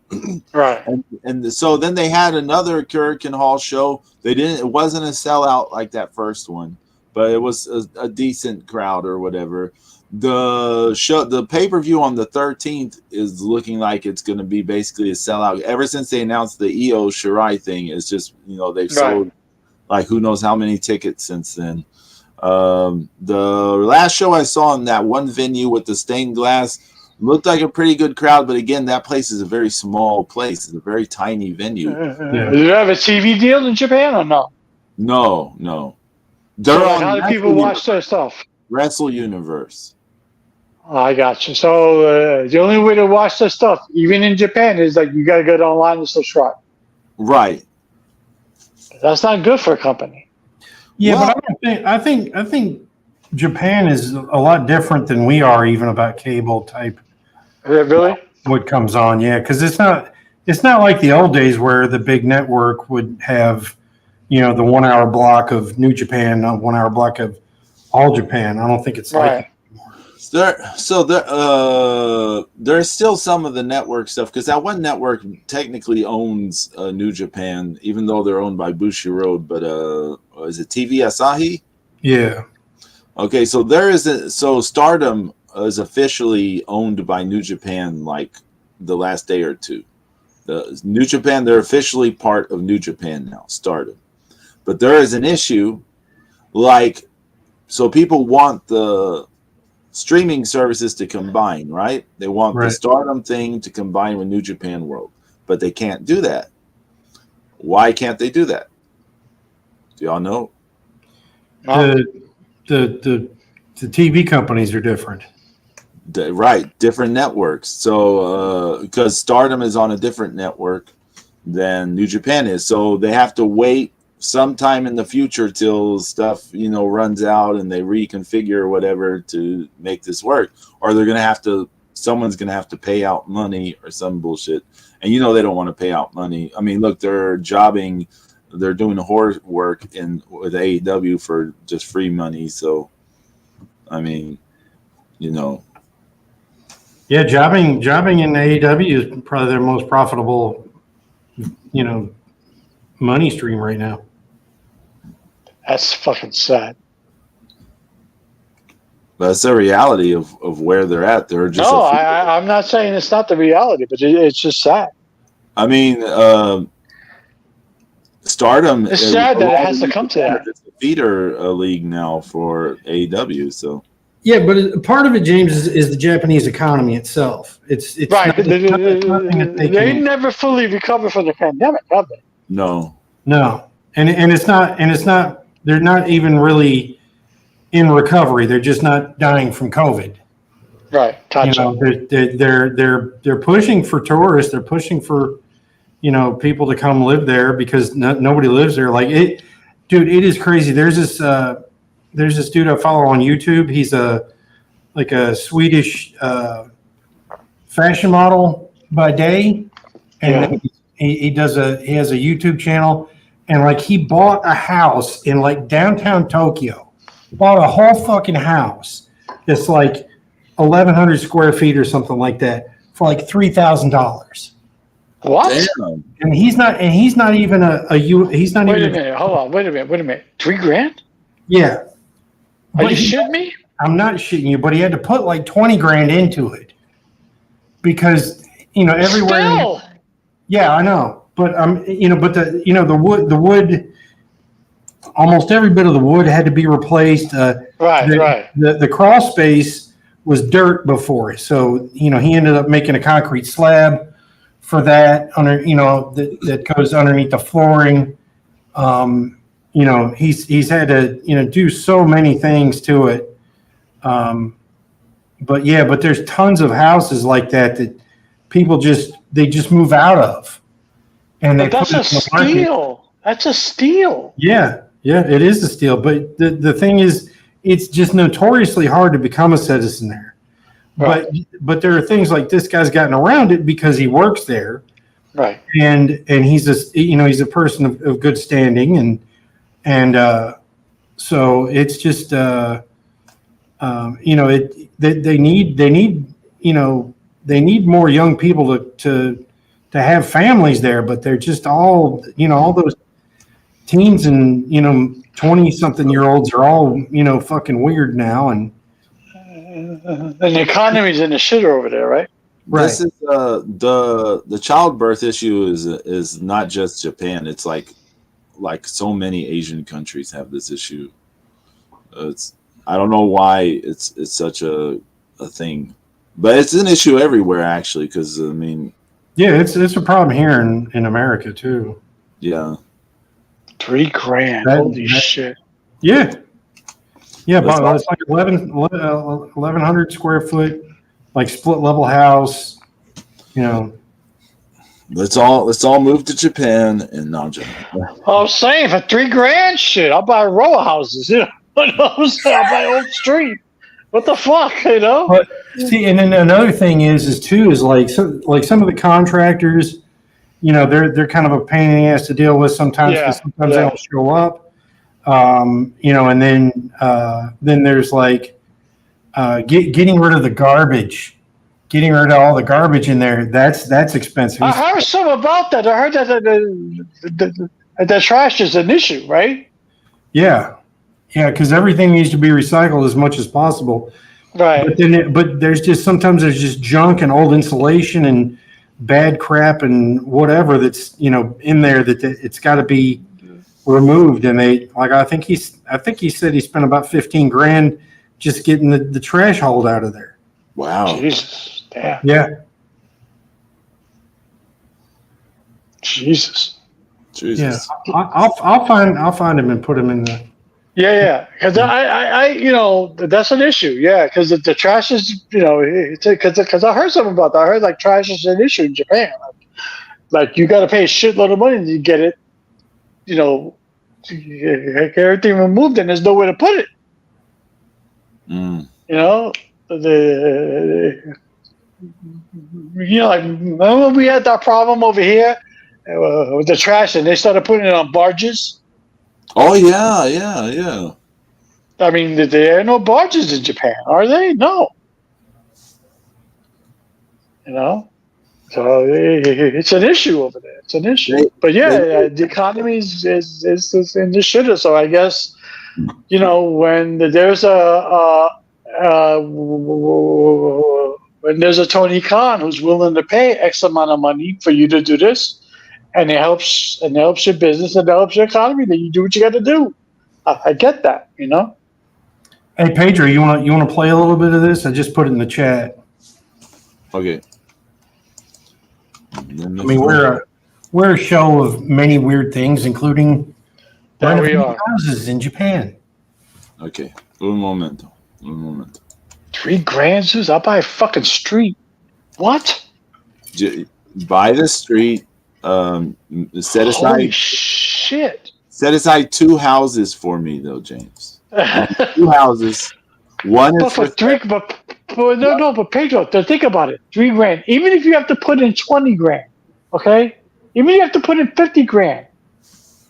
Right. And so then they had another Kurikan Hall show. It wasn't a sellout like that first one, but it was a decent crowd or whatever. The pay-per-view on the 13th is looking like it's going to be basically a sellout. Ever since they announced the Io Shirai thing, it's just, they've sold like who knows how many tickets since then. The last show I saw in that one venue with the stained glass looked like a pretty good crowd, but again, that place is a very small place. It's a very tiny venue. Do you have a TV deal in Japan or no? No. So how do people watch their stuff? Wrestle Universe. I got you. So the only way to watch their stuff, even in Japan, is like you got to go online and subscribe. Right. That's not good for a company. Yeah, but I think Japan is a lot different than we are, even about cable type. Really? What comes on? Yeah, because it's not like the old days where the big network would have, the 1 hour block of New Japan, 1 hour block of All Japan. I don't think it's like that anymore. There's still some of the network stuff because that one network technically owns New Japan, even though they're owned by Bushiroad. But is it TV Asahi? Yeah. Okay, so Stardom is officially owned by New Japan like the last day or two. The New Japan, they're officially part of New Japan now, Stardom. But there is an issue, so people want the streaming services to combine, right? They want the Stardom thing to combine with New Japan World, but they can't do that. Why can't they do that? Do y'all know? The TV companies are different. Right, different networks. So because Stardom is on a different network than New Japan is, so they have to wait sometime in the future till stuff runs out and they reconfigure or whatever to make this work, or someone's gonna have to pay out money or some bullshit, and they don't want to pay out money. I mean, look, they're doing horror work with AEW for just free money, so I mean, yeah, jobbing in AEW is probably their most profitable money stream right now. That's fucking sad. That's the reality of where they're at. They're just I'm not saying it's not the reality, but it's just sad. I mean, Stardom. It's sad that it has to come to that. It's a feeder league now for AEW. So yeah, but part of it, James, is the Japanese economy itself. It's right. Not, they never fully recovered from the pandemic, have they? No, and it's not. They're not even really in recovery. They're just not dying from COVID. Right. They're pushing for tourists. They're pushing for people to come live there because nobody lives there. Like it, dude. It is crazy. There's this dude I follow on YouTube. He's a Swedish fashion model by day, and he has a YouTube channel. And he bought a house in downtown Tokyo, bought a whole fucking house that's 1,100 square feet or something like that for $3,000. What? Damn. And he's not even he's not Wait even. a minute. Hold on. Wait a minute. $3,000? Yeah. Are you shitting me? I'm not shitting you, but he had to put $20,000 into it because everywhere. Still. Yeah, I know. But the wood, almost every bit of the wood had to be replaced. Right. The crawl space was dirt before, so he ended up making a concrete slab for that that goes underneath the flooring. He's had to do so many things to it. But there's tons of houses like that people just move out of. And but that's a steal. That's a steal. Yeah, it is a steal. But the thing is, it's just notoriously hard to become a citizen there. Right. But there are things like this guy's gotten around it because he works there. Right. And he's he's a person of good standing and so it's just they need more young people to have families there, but they're just all those teens and 20-something-year-olds are all fucking weird now, and the economy's in the shitter over there, right? Right. This is the childbirth issue is not just Japan. It's like so many Asian countries have this issue. I don't know why it's such a thing, but it's an issue everywhere actually. Because I mean. Yeah, it's a problem here in America too. Yeah. $3,000. Holy shit. Yeah. Yeah, but it's 1,100 square foot, split level house. Let's all move to Japan and not Japan. I'm saying for $3,000, shit, I'll buy a row of houses. I'll buy Oak Street. What the fuck, But see, and then another thing is some of the contractors, they're kind of a pain in the ass to deal with sometimes. Yeah, sometimes they don't show up. And then there's getting rid of the garbage, getting rid of all the garbage in there. That's expensive. I heard some about that. I heard that the trash is an issue, right? Yeah, because everything needs to be recycled as much as possible. Right. But there's just sometimes there's just junk and old insulation and bad crap and whatever that's in there that it's got to be removed. And I think he said he spent about 15 grand just getting the trash hauled out of there. Wow. Jesus. Damn. Yeah. Jesus. Yeah. I'll find him and put him in the. Yeah. Because I that's an issue. Yeah, because the trash is, because I heard something about that. I heard like trash is an issue in Japan. Like you got to pay a shitload of money to get it. Get everything removed, and there's nowhere to put it. Like remember we had that problem over here with the trash, and they started putting it on barges. Oh yeah. I mean, there are no barges in Japan, are they? No. So it's an issue over there. It's an issue. But the economy is in the shitter. So I guess when there's when there's a Tony Khan who's willing to pay X amount of money for you to do this, and it helps your business and it helps your economy, then you do what you got to do. I get that, Hey Pedro, you want to play a little bit of this? I just put it in the chat. Okay. I mean, we're a show of many weird things, including houses in Japan. Okay, un momento. 3 grand, Zeus? I'll buy a fucking street. What? Buy the street. Set aside. Holy shit! Set aside 2 houses for me, though, James. 2 houses. One is for 3. But Pedro, think about it. 3 grand. Even if you have to put in 20 grand, okay? Even if you have to put in 50 grand,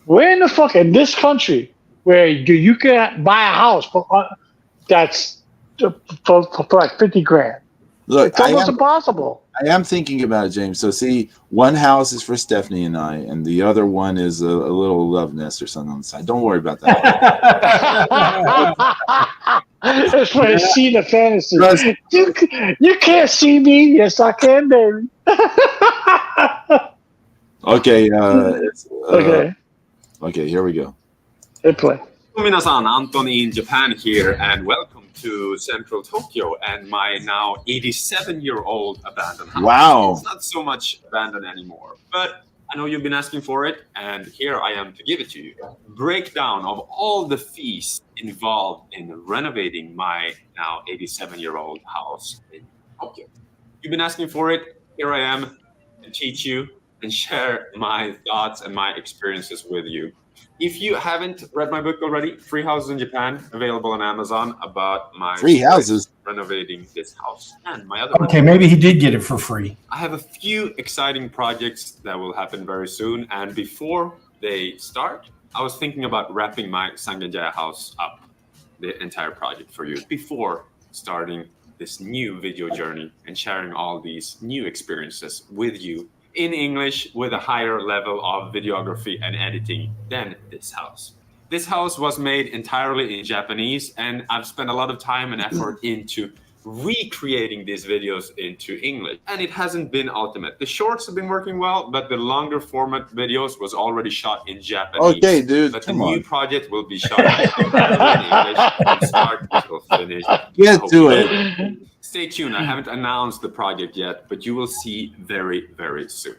where in the fuck in this country where you can buy a house that's for like 50 grand? Look, it's almost impossible. I am thinking about it, James. So see, one house is for Stephanie and I, and the other one is a little love nest or something on the side. Don't worry about that. It's for the scene of fantasy. You can't see me. Yes, I can, baby. Okay. Okay, here we go. Hit play. Minasan, Anton in Japan here, and welcome to Central Tokyo and my now 87-year-old abandoned house. Wow. It's not so much abandoned anymore, but I know you've been asking for it, and here I am to give it to you. Breakdown of all the fees involved in renovating my now 87-year-old house in Tokyo. You've been asking for it. Here I am to teach you and share my thoughts and my experiences with you. If you haven't read my book already, Free Houses in Japan, available on Amazon, about my free houses renovating this house and my other. Okay, maybe he did get it for free. I have a few exciting projects that will happen very soon, and before they start, I was thinking about wrapping my Sangenjaya house up, the entire project for you, before starting this new video journey and sharing all these new experiences with you in English with a higher level of videography and editing than this house. This house was made entirely in Japanese, and I've spent a lot of time and effort into recreating these videos into English, and it hasn't been ultimate. The shorts have been working well, but the longer format videos was already shot in Japanese. Okay, dude, but the new project will be shot in English from start till finish. Get to it. Stay tuned. I haven't announced the project yet, but you will see very, very soon.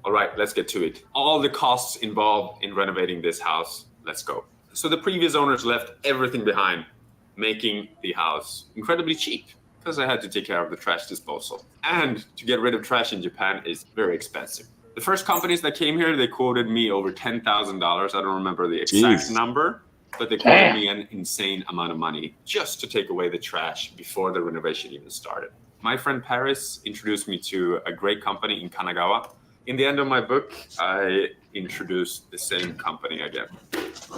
All right, let's get to it. All the costs involved in renovating this house. Let's go. So the previous owners left everything behind, making the house incredibly cheap because I had to take care of the trash disposal. And to get rid of trash in Japan is very expensive. The first companies that came here, they quoted me over $10,000. I don't remember the exact number, but they quoted me an insane amount of money just to take away the trash before the renovation even started. My friend Paris introduced me to a great company in Kanagawa. In the end of my book, I introduced the same company again.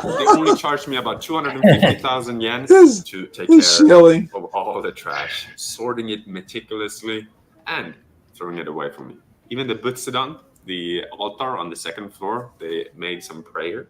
They only charged me about 250,000 yen This- to take this care shilling. of all the trash, sorting it meticulously and throwing it away from me. Even the butsedan, the altar on the second floor, they made some prayer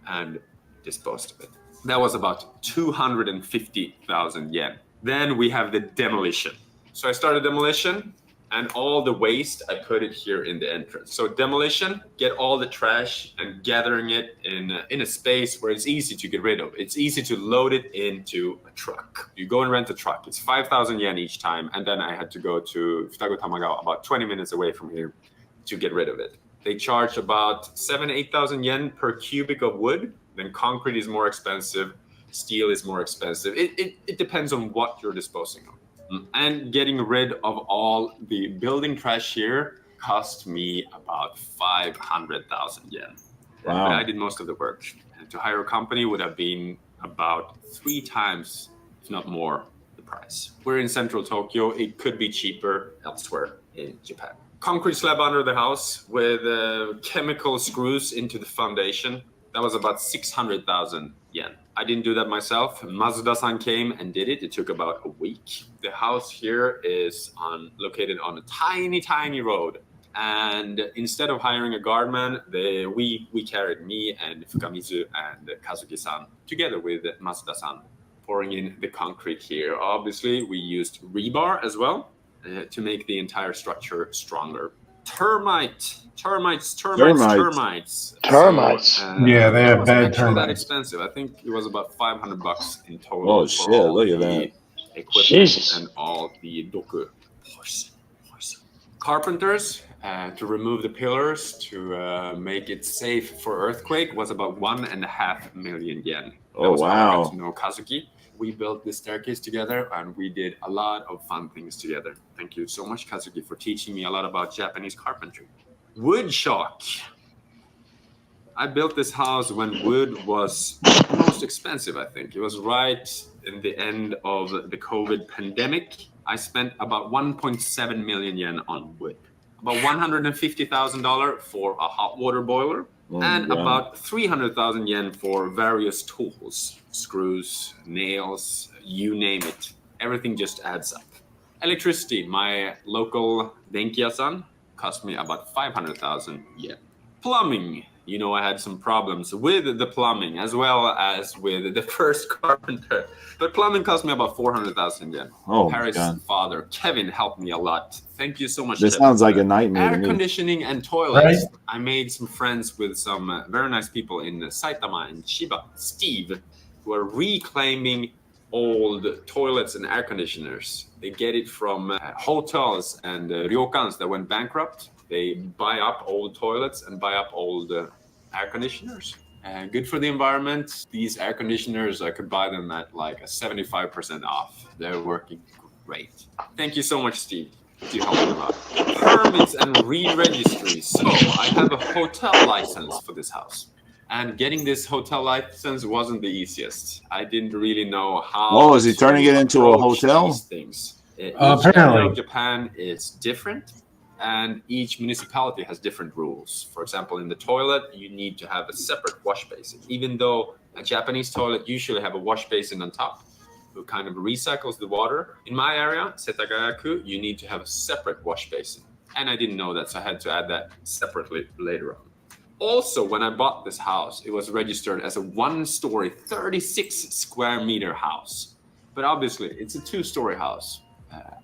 and disposed of it. That was about 250,000 yen. Then we have the demolition. So I started demolition, and all the waste, I put it here in the entrance. So demolition, get all the trash and gathering it in a space where it's easy to get rid of. It's easy to load it into a truck. You go and rent a truck. It's 5,000 yen each time. And then I had to go to Futago Tamagawa, about 20 minutes away from here, to get rid of it. They charge about 8,000 yen per cubic of wood. Then concrete is more expensive. Steel is more expensive. It depends on what you're disposing of. And getting rid of all the building trash here cost me about 500,000 yen. Wow. But I did most of the work. And to hire a company would have been about 3 times, if not more, the price. We're in central Tokyo. It could be cheaper elsewhere in Japan. Concrete slab under the house with chemical screws into the foundation. That was about 600,000 yen. I didn't do that myself. Mazda-san came and did it. It took about a week. The house here is located on a tiny, tiny road. And instead of hiring a guardman, we carried me and Fukamizu and Kazuki-san together with Mazda-san, pouring in the concrete here. Obviously, we used rebar as well to make the entire structure stronger. Termites. So, Yeah, they have bad actually that termites. expensive. I think it was about $500 in total. Oh, for shit, all look at the that. Equipment Jesus. and all the doku. Carpenters to remove the pillars to make it safe for earthquake was about 1.5 million yen. That Oh, was how I wow. got to know Kazuki. We built this staircase together and we did a lot of fun things together. Thank you so much, Kazuki, for teaching me a lot about Japanese carpentry. Wood shock. I built this house when wood was most expensive, I think. It was right in the end of the COVID pandemic. I spent about 1.7 million yen on wood. About $150,000 for a hot water boiler. Oh, And wow. about 300,000 yen for various tools, screws, nails, you name it. Everything just adds up. Electricity, my local denkiya-san cost me about 500,000 yen. Plumbing, I had some problems with the plumbing as well as with the first carpenter. But plumbing cost me about 400,000 yen. Oh, my Paris' God. father, Kevin, helped me a lot. Thank you so much, This Kevin. sounds like a nightmare to Air me. conditioning and toilets. Right. I made some friends with some very nice people in Saitama and Chiba, Steve, who are reclaiming old toilets and air conditioners. They get it from hotels and ryokans that went bankrupt. They buy up old toilets and buy up old air conditioners. Good for the environment. These air conditioners, I could buy them at like a 75% off. They're working great. Thank you so much, Steve. You helped them out. Permits and re-registries. So I have a hotel license for this house. And getting this hotel license wasn't the easiest. I didn't really know how. Oh, is he turning it into a approach hotel? These things. Each Apparently. area of Japan is different, and each municipality has different rules. For example, in the toilet, you need to have a separate wash basin, even though a Japanese toilet usually have a wash basin on top, who kind of recycles the water. In my area, Setagayaku, you need to have a separate wash basin. And I didn't know that, so I had to add that separately later on. Also, when I bought this house, it was registered as a 1-story, 36 square meter house. But obviously, it's a 2-story house.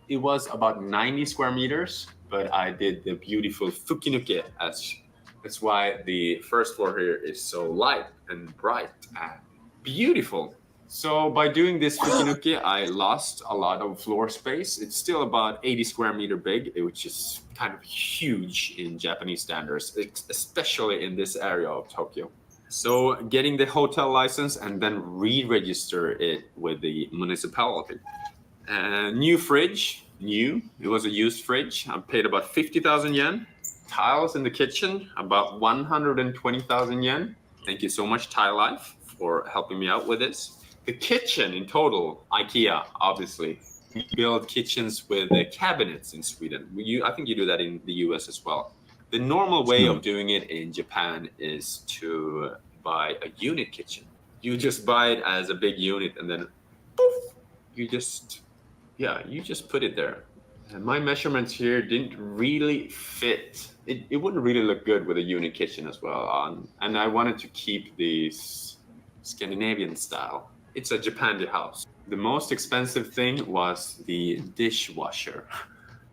It was about 90 square meters, but I did the beautiful fukinuke. That's why the first floor here is so light and bright and beautiful. So by doing this fukinuke, I lost a lot of floor space. It's still about 80 square meter big, which is kind of huge in Japanese standards, especially in this area of Tokyo. So getting the hotel license and then re-register it with the municipality. New fridge, new. It was a used fridge. I paid about 50,000 yen. Tiles in the kitchen, about 120,000 yen. Thank you so much, Tile Life, for helping me out with this. The kitchen in total, IKEA, obviously. We build kitchens with cabinets in Sweden. I think you do that in the US as well. The normal way of doing it in Japan is to buy a unit kitchen. You just buy it as a big unit, and then poof, you just put it there. And my measurements here didn't really fit. It wouldn't really look good with a unit kitchen as well. And I wanted to keep this Scandinavian style. It's a Japandi house. The most expensive thing was the dishwasher.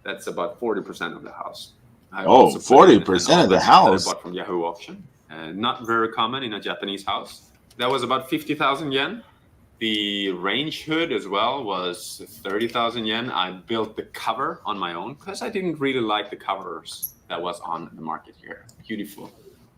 That's about 40% of the house. I also put in 40% of the that house. I bought from Yahoo Auction. Not very common in a Japanese house. That was about 50,000 yen. The range hood as well was 30,000 yen. I built the cover on my own because I didn't really like the covers that was on the market here. Beautiful.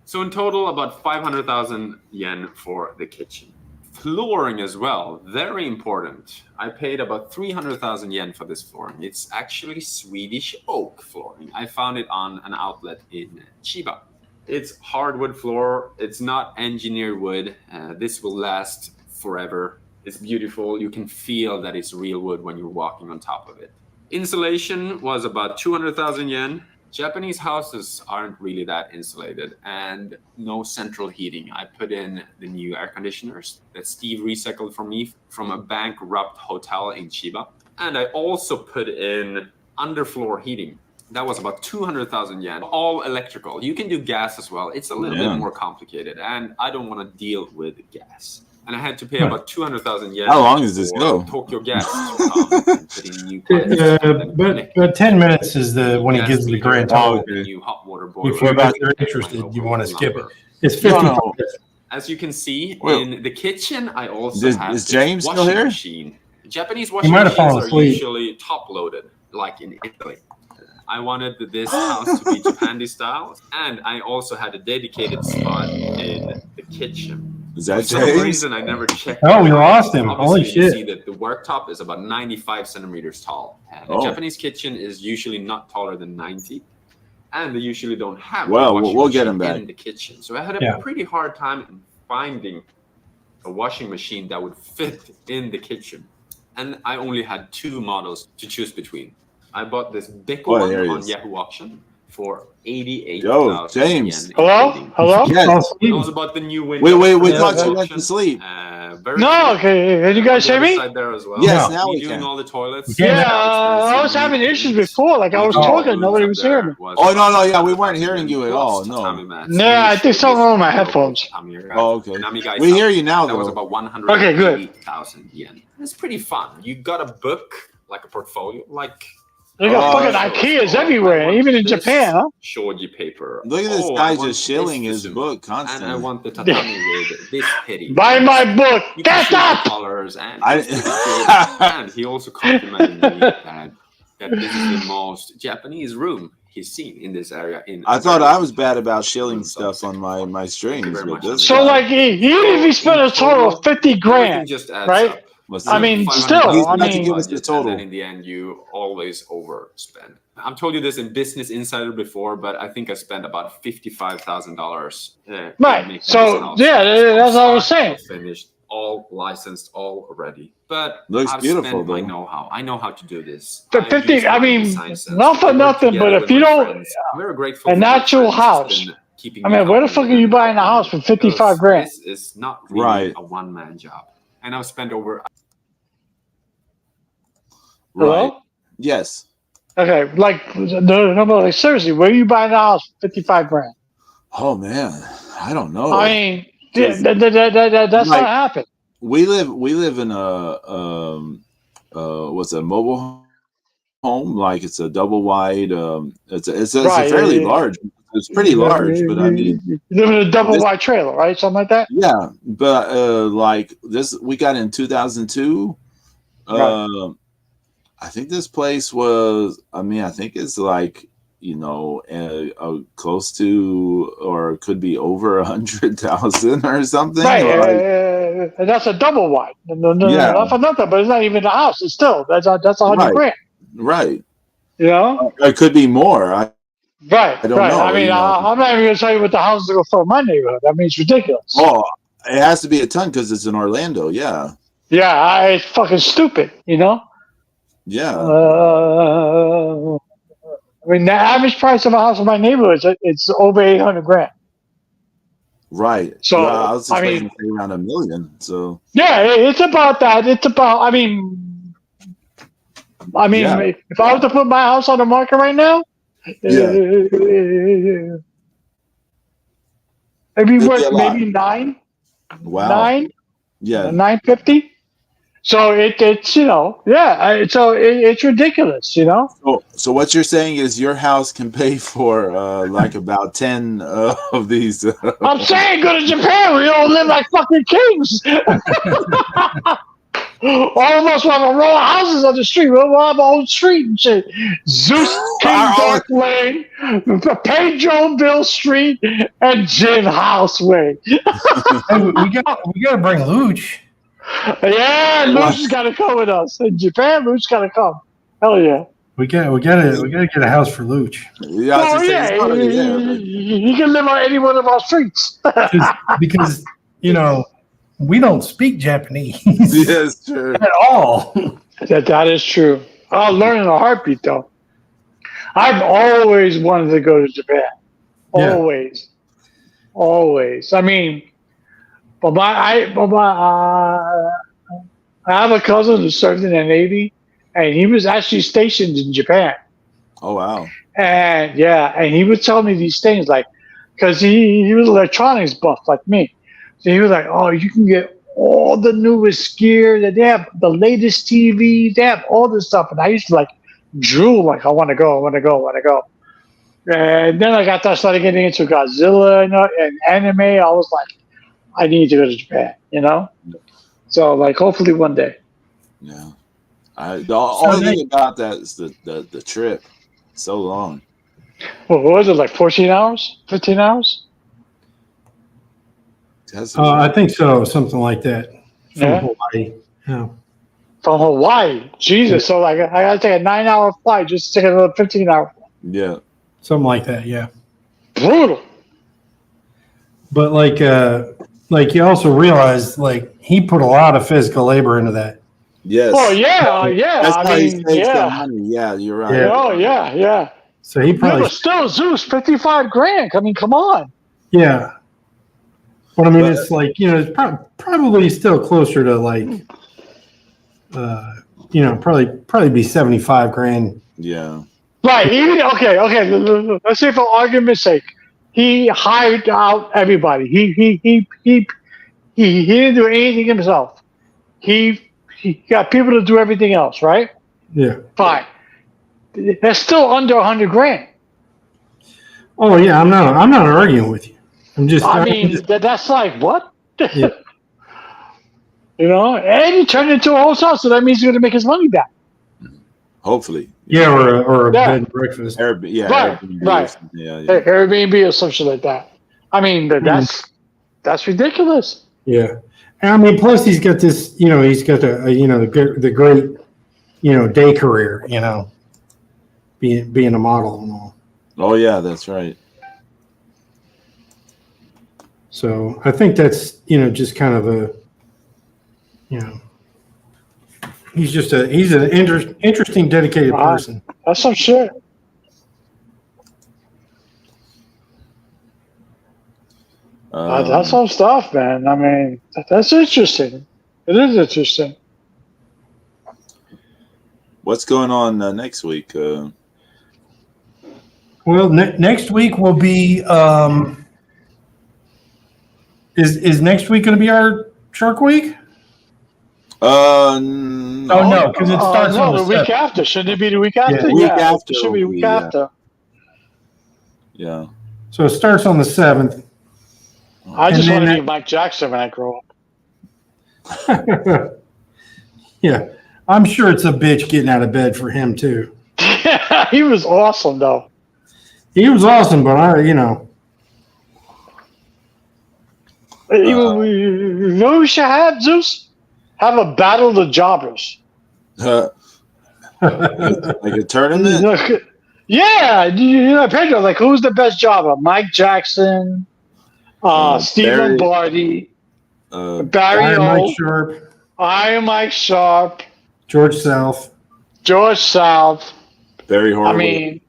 So in total, about 500,000 yen for the kitchen. Flooring as well, very important. I paid about 300,000 yen for this flooring. It's actually Swedish oak flooring. I found it on an outlet in Chiba. It's hardwood floor. It's not engineered wood. This will last forever. It's beautiful. You can feel that it's real wood when you're walking on top of it. Insulation was about 200,000 yen. Japanese houses aren't really that insulated, and no central heating. I put in the new air conditioners that Steve recycled from me from a bankrupt hotel in Chiba. And I also put in underfloor heating. That was about 200,000 yen, all electrical. You can do gas as well. It's a little bit more complicated, and I don't want to deal with gas. And I had to pay about 200,000 yen. How long does this go? Tokyo Gas to come and put in new pipes. But 10 minutes is when he gives the grand total. New hot water boiler. If you're interested, you want to skip it. It's 50. As you can see in the kitchen, I also have is James washing still here? machine. Japanese washing machines are usually top loaded, like in Italy. I wanted this house to be Japandi style, and I also had a dedicated spot in the kitchen. Is that For some reason, I never checked. Oh, we lost him. Holy shit. You see that the worktop is about 95 centimeters tall. A Japanese kitchen is usually not taller than 90. And they usually don't have we'll get him back in the kitchen. So I had a pretty hard time finding a washing machine that would fit in the kitchen. And I only had 2 models to choose between. I bought this big one on Yahoo Auction for 88,000 James. yen. Hello? Yes. It was about the new window. We thought you went to sleep. No, okay. Did you guys hear me? There as well. Yes, now we doing can. all the toilets. Yeah, I was having issues before. Like I was talking, nobody was hearing me. Oh, no, yeah, we weren't hearing you at all. No. Yeah, I think something wrong with my headphones. Oh, okay. We hear you now, That was though. about 180,000 yen. It's pretty fun. You got a book, like a portfolio, like... They got fucking Ikeas everywhere, even in Japan, huh? Shoji paper. Look at this guy just shilling his book constantly. And I want the tatami with this pity. Buy my book! Get up! Colors and he also complimented me that this is the most Japanese room he's seen in this area. I thought I was bad about shilling stuff on my streams. So, like, even if he spent a total of 50 grand, right? I mean, still, I mean, give us the total. And then in the end, you always overspend. I've told you this in Business Insider before, but I think I spent about $55,000. Right. So, yeah, that's what I was saying. Finished, all licensed, all ready. But looks I've beautiful, spent my though. know-how. I know how to do this. For 50, I mean, not for nothing, but if you don't, I'm very grateful. an actual house. I mean, where the fuck are you buying a house for 55 grand? This is not really a one-man job. And I've spent over... Right. Yes. Okay, like seriously, where are you buying a house for 55 grand? Oh man, I don't know. I mean, that's not happening. We live in a what's a mobile home? Like it's a double wide. It's a fairly large. It's pretty large, but I mean, you live in a double wide trailer, right? Something like that. Yeah, but like this, we got in 2002. Right. I think this place was. I mean, I think it's like close to or could be over 100,000 or something. Right, and that's a double wide. Not for nothing, but it's not even a house. It's still that's 100 grand. Right. You know, it could be more. I don't know. I mean, I'm not even going to tell you what the houses are going for in my neighborhood. I mean, it's ridiculous. Oh, it has to be a ton because it's in Orlando. Yeah. Yeah, it's fucking stupid. Yeah. I mean, the average price of a house in my neighborhood it's over 800 grand. Right. So, Well, I was I expecting mean- to say around $1 million. So Yeah, it's about that. It's about. Yeah. If I was to put my house on the market right now, Yeah. it'd be It'd be a worth lot. maybe Wow. nine, Yeah. 950. So it's it's ridiculous, So what you're saying is your house can pay for like about 10 of these. I'm saying go to Japan. We all live like fucking kings. All of us will have a row of houses on the street. We'll have our own street and shit. Zeus King Our own- Dark Lane, Pedro Bill Street, and Jin House Way. Hey, we got to bring Luch. Yeah, Luch's got to come with us. In Japan, Luch's got to come. Hell yeah. We got to get a house for Luch. Yeah, I was Oh gonna say, yeah, it's already there, but- he can live on any one of our streets. Because we don't speak Japanese Yes, sure. at all. That is true. I'll learn in a heartbeat, though. I've always wanted to go to Japan. Yeah. Always. I mean, I have a cousin who served in the Navy, and he was actually stationed in Japan. Oh wow. And he would tell me these things, like, because he was electronics buff like me. So he was like, "Oh, you can get all the newest gear. That they have the latest TV. They have all this stuff." And I used to like drool, like, "I want to go. And then I started getting into Godzilla and anime. I was like, "I need to go to Japan," So like, hopefully one day. Yeah. The only thing about that is the trip. So long. What was it, like 14 hours, 15 hours? I think so, something like that. From Yeah. Hawaii. Yeah. From Hawaii, Jesus! So like, I gotta take a 9-hour flight just to take another 15-hour. Yeah. Something like that, yeah. Brutal. But like you also realize, like, he put a lot of physical labor into that. Yes. Oh yeah. That's I how he mean, saves that yeah. money. Yeah, you're right. Yeah. Oh yeah. So he Yeah, probably, but still, Zeus, $55,000. I mean, come on. yeah. But I mean, But- it's like, it's probably still closer to like, probably be $75,000. Yeah. Right. Even okay. Let's say, for argument's sake, he hired out everybody. He didn't do anything himself. He got people to do everything else. Right. Yeah. Fine. That's still under $100,000. Oh yeah, I'm not arguing with you. I'm just. I mean, that's like what? Yeah. And he turned it into a hotel, so that means he's going to make his money back. Hopefully. Yeah, or a Yeah. bed and breakfast. Right. Right. Yeah. Airbnb or some shit like that. I mean, that's ridiculous. Yeah, and I mean, plus he's got this. He's got the great, day career. Being a model and all. Oh yeah, that's right. So I think that's just kind of a, he's an interesting, dedicated Wow. person. That's some shit. That's some stuff, man. I mean, that's interesting. It is interesting. What's going on next week? Well, next week will be. Is next week going to be our Shark Week? No. Oh no, because it starts on the week 7th. after. Shouldn't it be the week after? the week after It should be the week will be, after. Yeah. So it starts on the 7th. I just And want to then be Mike Jackson when I grow up. Yeah, I'm sure it's a bitch getting out of bed for him too. He was awesome, though. He was awesome, but You know what we should have, Zeus? Have a battle of the jobbers. Like a tournament? Yeah, Pedro, like, who's the best jobber? Mike Jackson, Steve Barry- Lombardi, Barry Iron O, Mike Sharp, Iron Mike Sharp, George South. George South. Very horrible. I mean,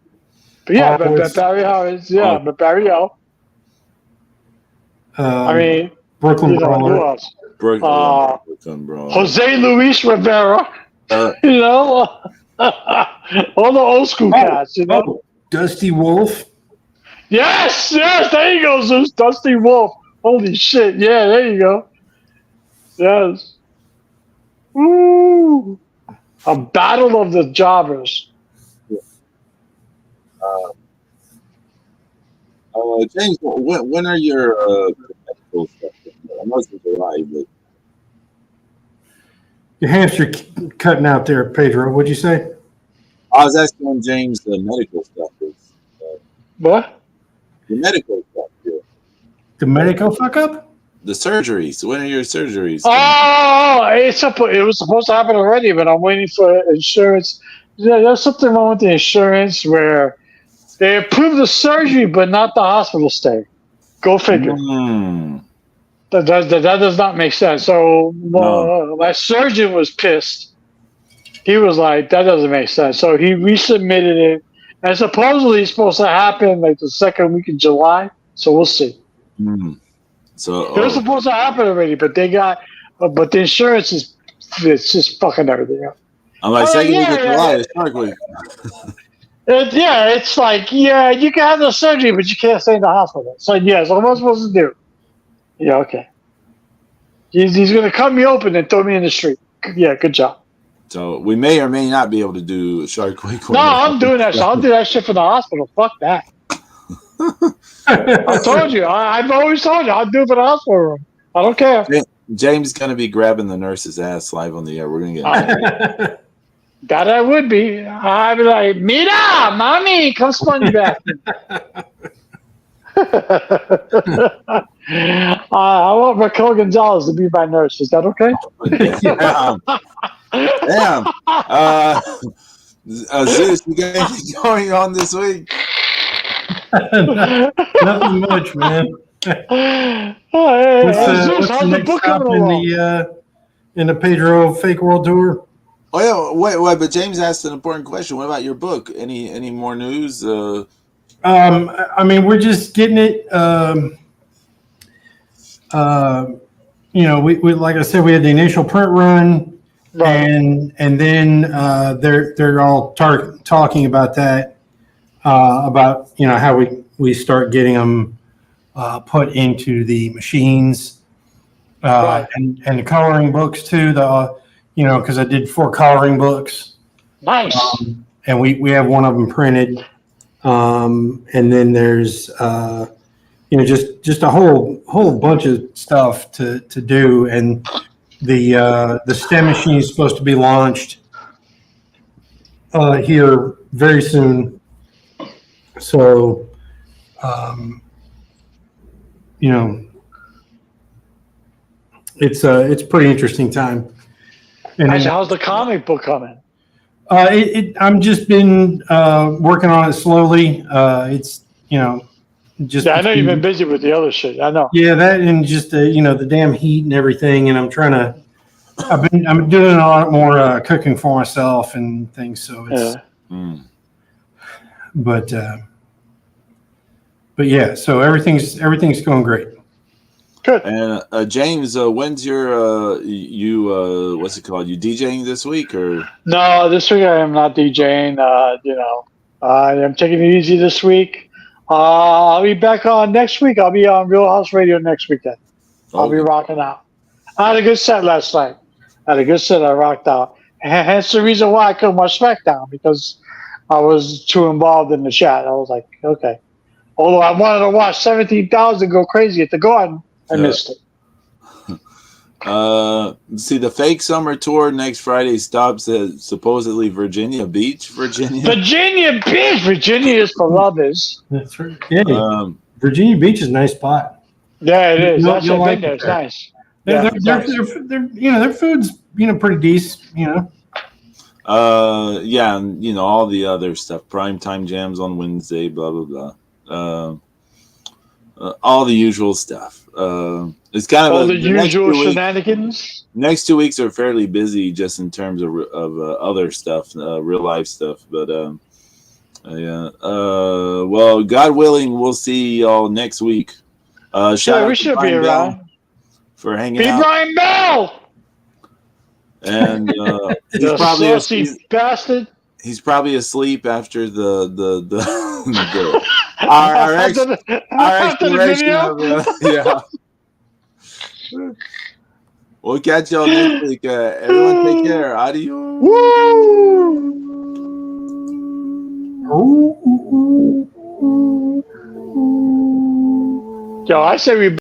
but yeah, but Horowitz. Barry Howard, yeah, but Barry O. I mean, Brooklyn who Brawler. else? Brooklyn Brawler. Jose Luis Rivera. Uh, All the old school cats. Dusty Wolf. Yes, there you go, Zeus. Dusty Wolf. Holy shit. Yeah, there you go. Yes. Woo. A battle of the jobbers. James, when are your medical stuff? I know it's in July, but Your hamster cutting out there, Pedro. What'd you say? I was asking when James the medical stuff is. What? The medical stuff. Yeah. The medical fuck up? The surgeries. When are your surgeries? Oh, it was supposed to happen already, but I'm waiting for insurance. Yeah, there's something wrong with the insurance where they approved the surgery, but not the hospital stay. Go figure. That does not make sense. So my surgeon was pissed. He was like, that doesn't make sense. So he resubmitted it. And supposedly it's supposed to happen like the second week of July. So we'll see. So it was supposed to happen already, but but the insurance it's just fucking everything up. I'm like, second week of July, it's Shark Week. It's like, you can have the surgery, but you can't stay in the hospital. So, so what am I supposed to do? Yeah, okay. He's going to cut me open and throw me in the street. Yeah, good job. So we may or may not be able to do Shark Week. No, I'm doing that shit. I'll do that shit for the hospital. Fuck that. I told you. I've always told you. I'll do it for the hospital room. I don't care. James is going to be grabbing the nurse's ass live on the air. We're going to get that I would be. I'd be like, Mira, mommy, come sponge back. I want Raquel Gonzalez to be my nurse. Is that okay? Damn. Zeus, you got anything going on this week? Nothing much, man. Zeus, how's the book coming along? In the Pedro Fake World Tour? Oh yeah, wait, but James asked an important question. What about your book? Any more news? I mean, we're just getting it. We like I said, we had the initial print run, right. and then they're all talking about that, about how we start getting them put into the machines, right. and the coloring books too. Because I did 4 coloring books. Nice. And we have one of them printed. And then there's just a whole bunch of stuff to do, and the STEM machine is supposed to be launched here very soon. So it's a pretty interesting time. And how's the comic book coming? I'm just been working on it slowly. It's just. Yeah, I know you've been busy with the other shit. I know. Yeah, that and just the damn heat and everything, and I've been doing a lot more cooking for myself and things. So it's. But yeah, so everything's going great. Good. And James, when's your what's it called? You DJing this week or? No, this week I am not DJing. I am taking it easy this week. I'll be back on next week. I'll be on Real House Radio next weekend. I'll be rocking out. I had a good set last night. I rocked out. And hence the reason why I couldn't watch SmackDown, because I was too involved in the chat. I was like, okay. Although I wanted to watch 17,000 go crazy at the Garden. I missed it. See, the fake summer tour next Friday stops at supposedly Virginia Beach, Virginia. Virginia Beach! Virginia is for lovers. That's right. Yeah. Virginia Beach is a nice spot. Yeah, it is. That's what I've been there. It's nice. Their food's pretty decent. Yeah, and all the other stuff. Primetime jams on Wednesday. Blah blah blah. All the usual stuff. It's kind of all the usual shenanigans. Next 2 weeks are fairly busy, just in terms of other stuff, real life stuff. But yeah. Well, God willing, we'll see y'all next week. Shout out we to should be Brian Bell around. for hanging Be out. Brian Bell! And he's You probably saucy asleep. bastard. He's probably asleep after our After the exploration video? of yeah. We'll catch y'all next week. Everyone, take care. Adios. Woo! Yo, I say we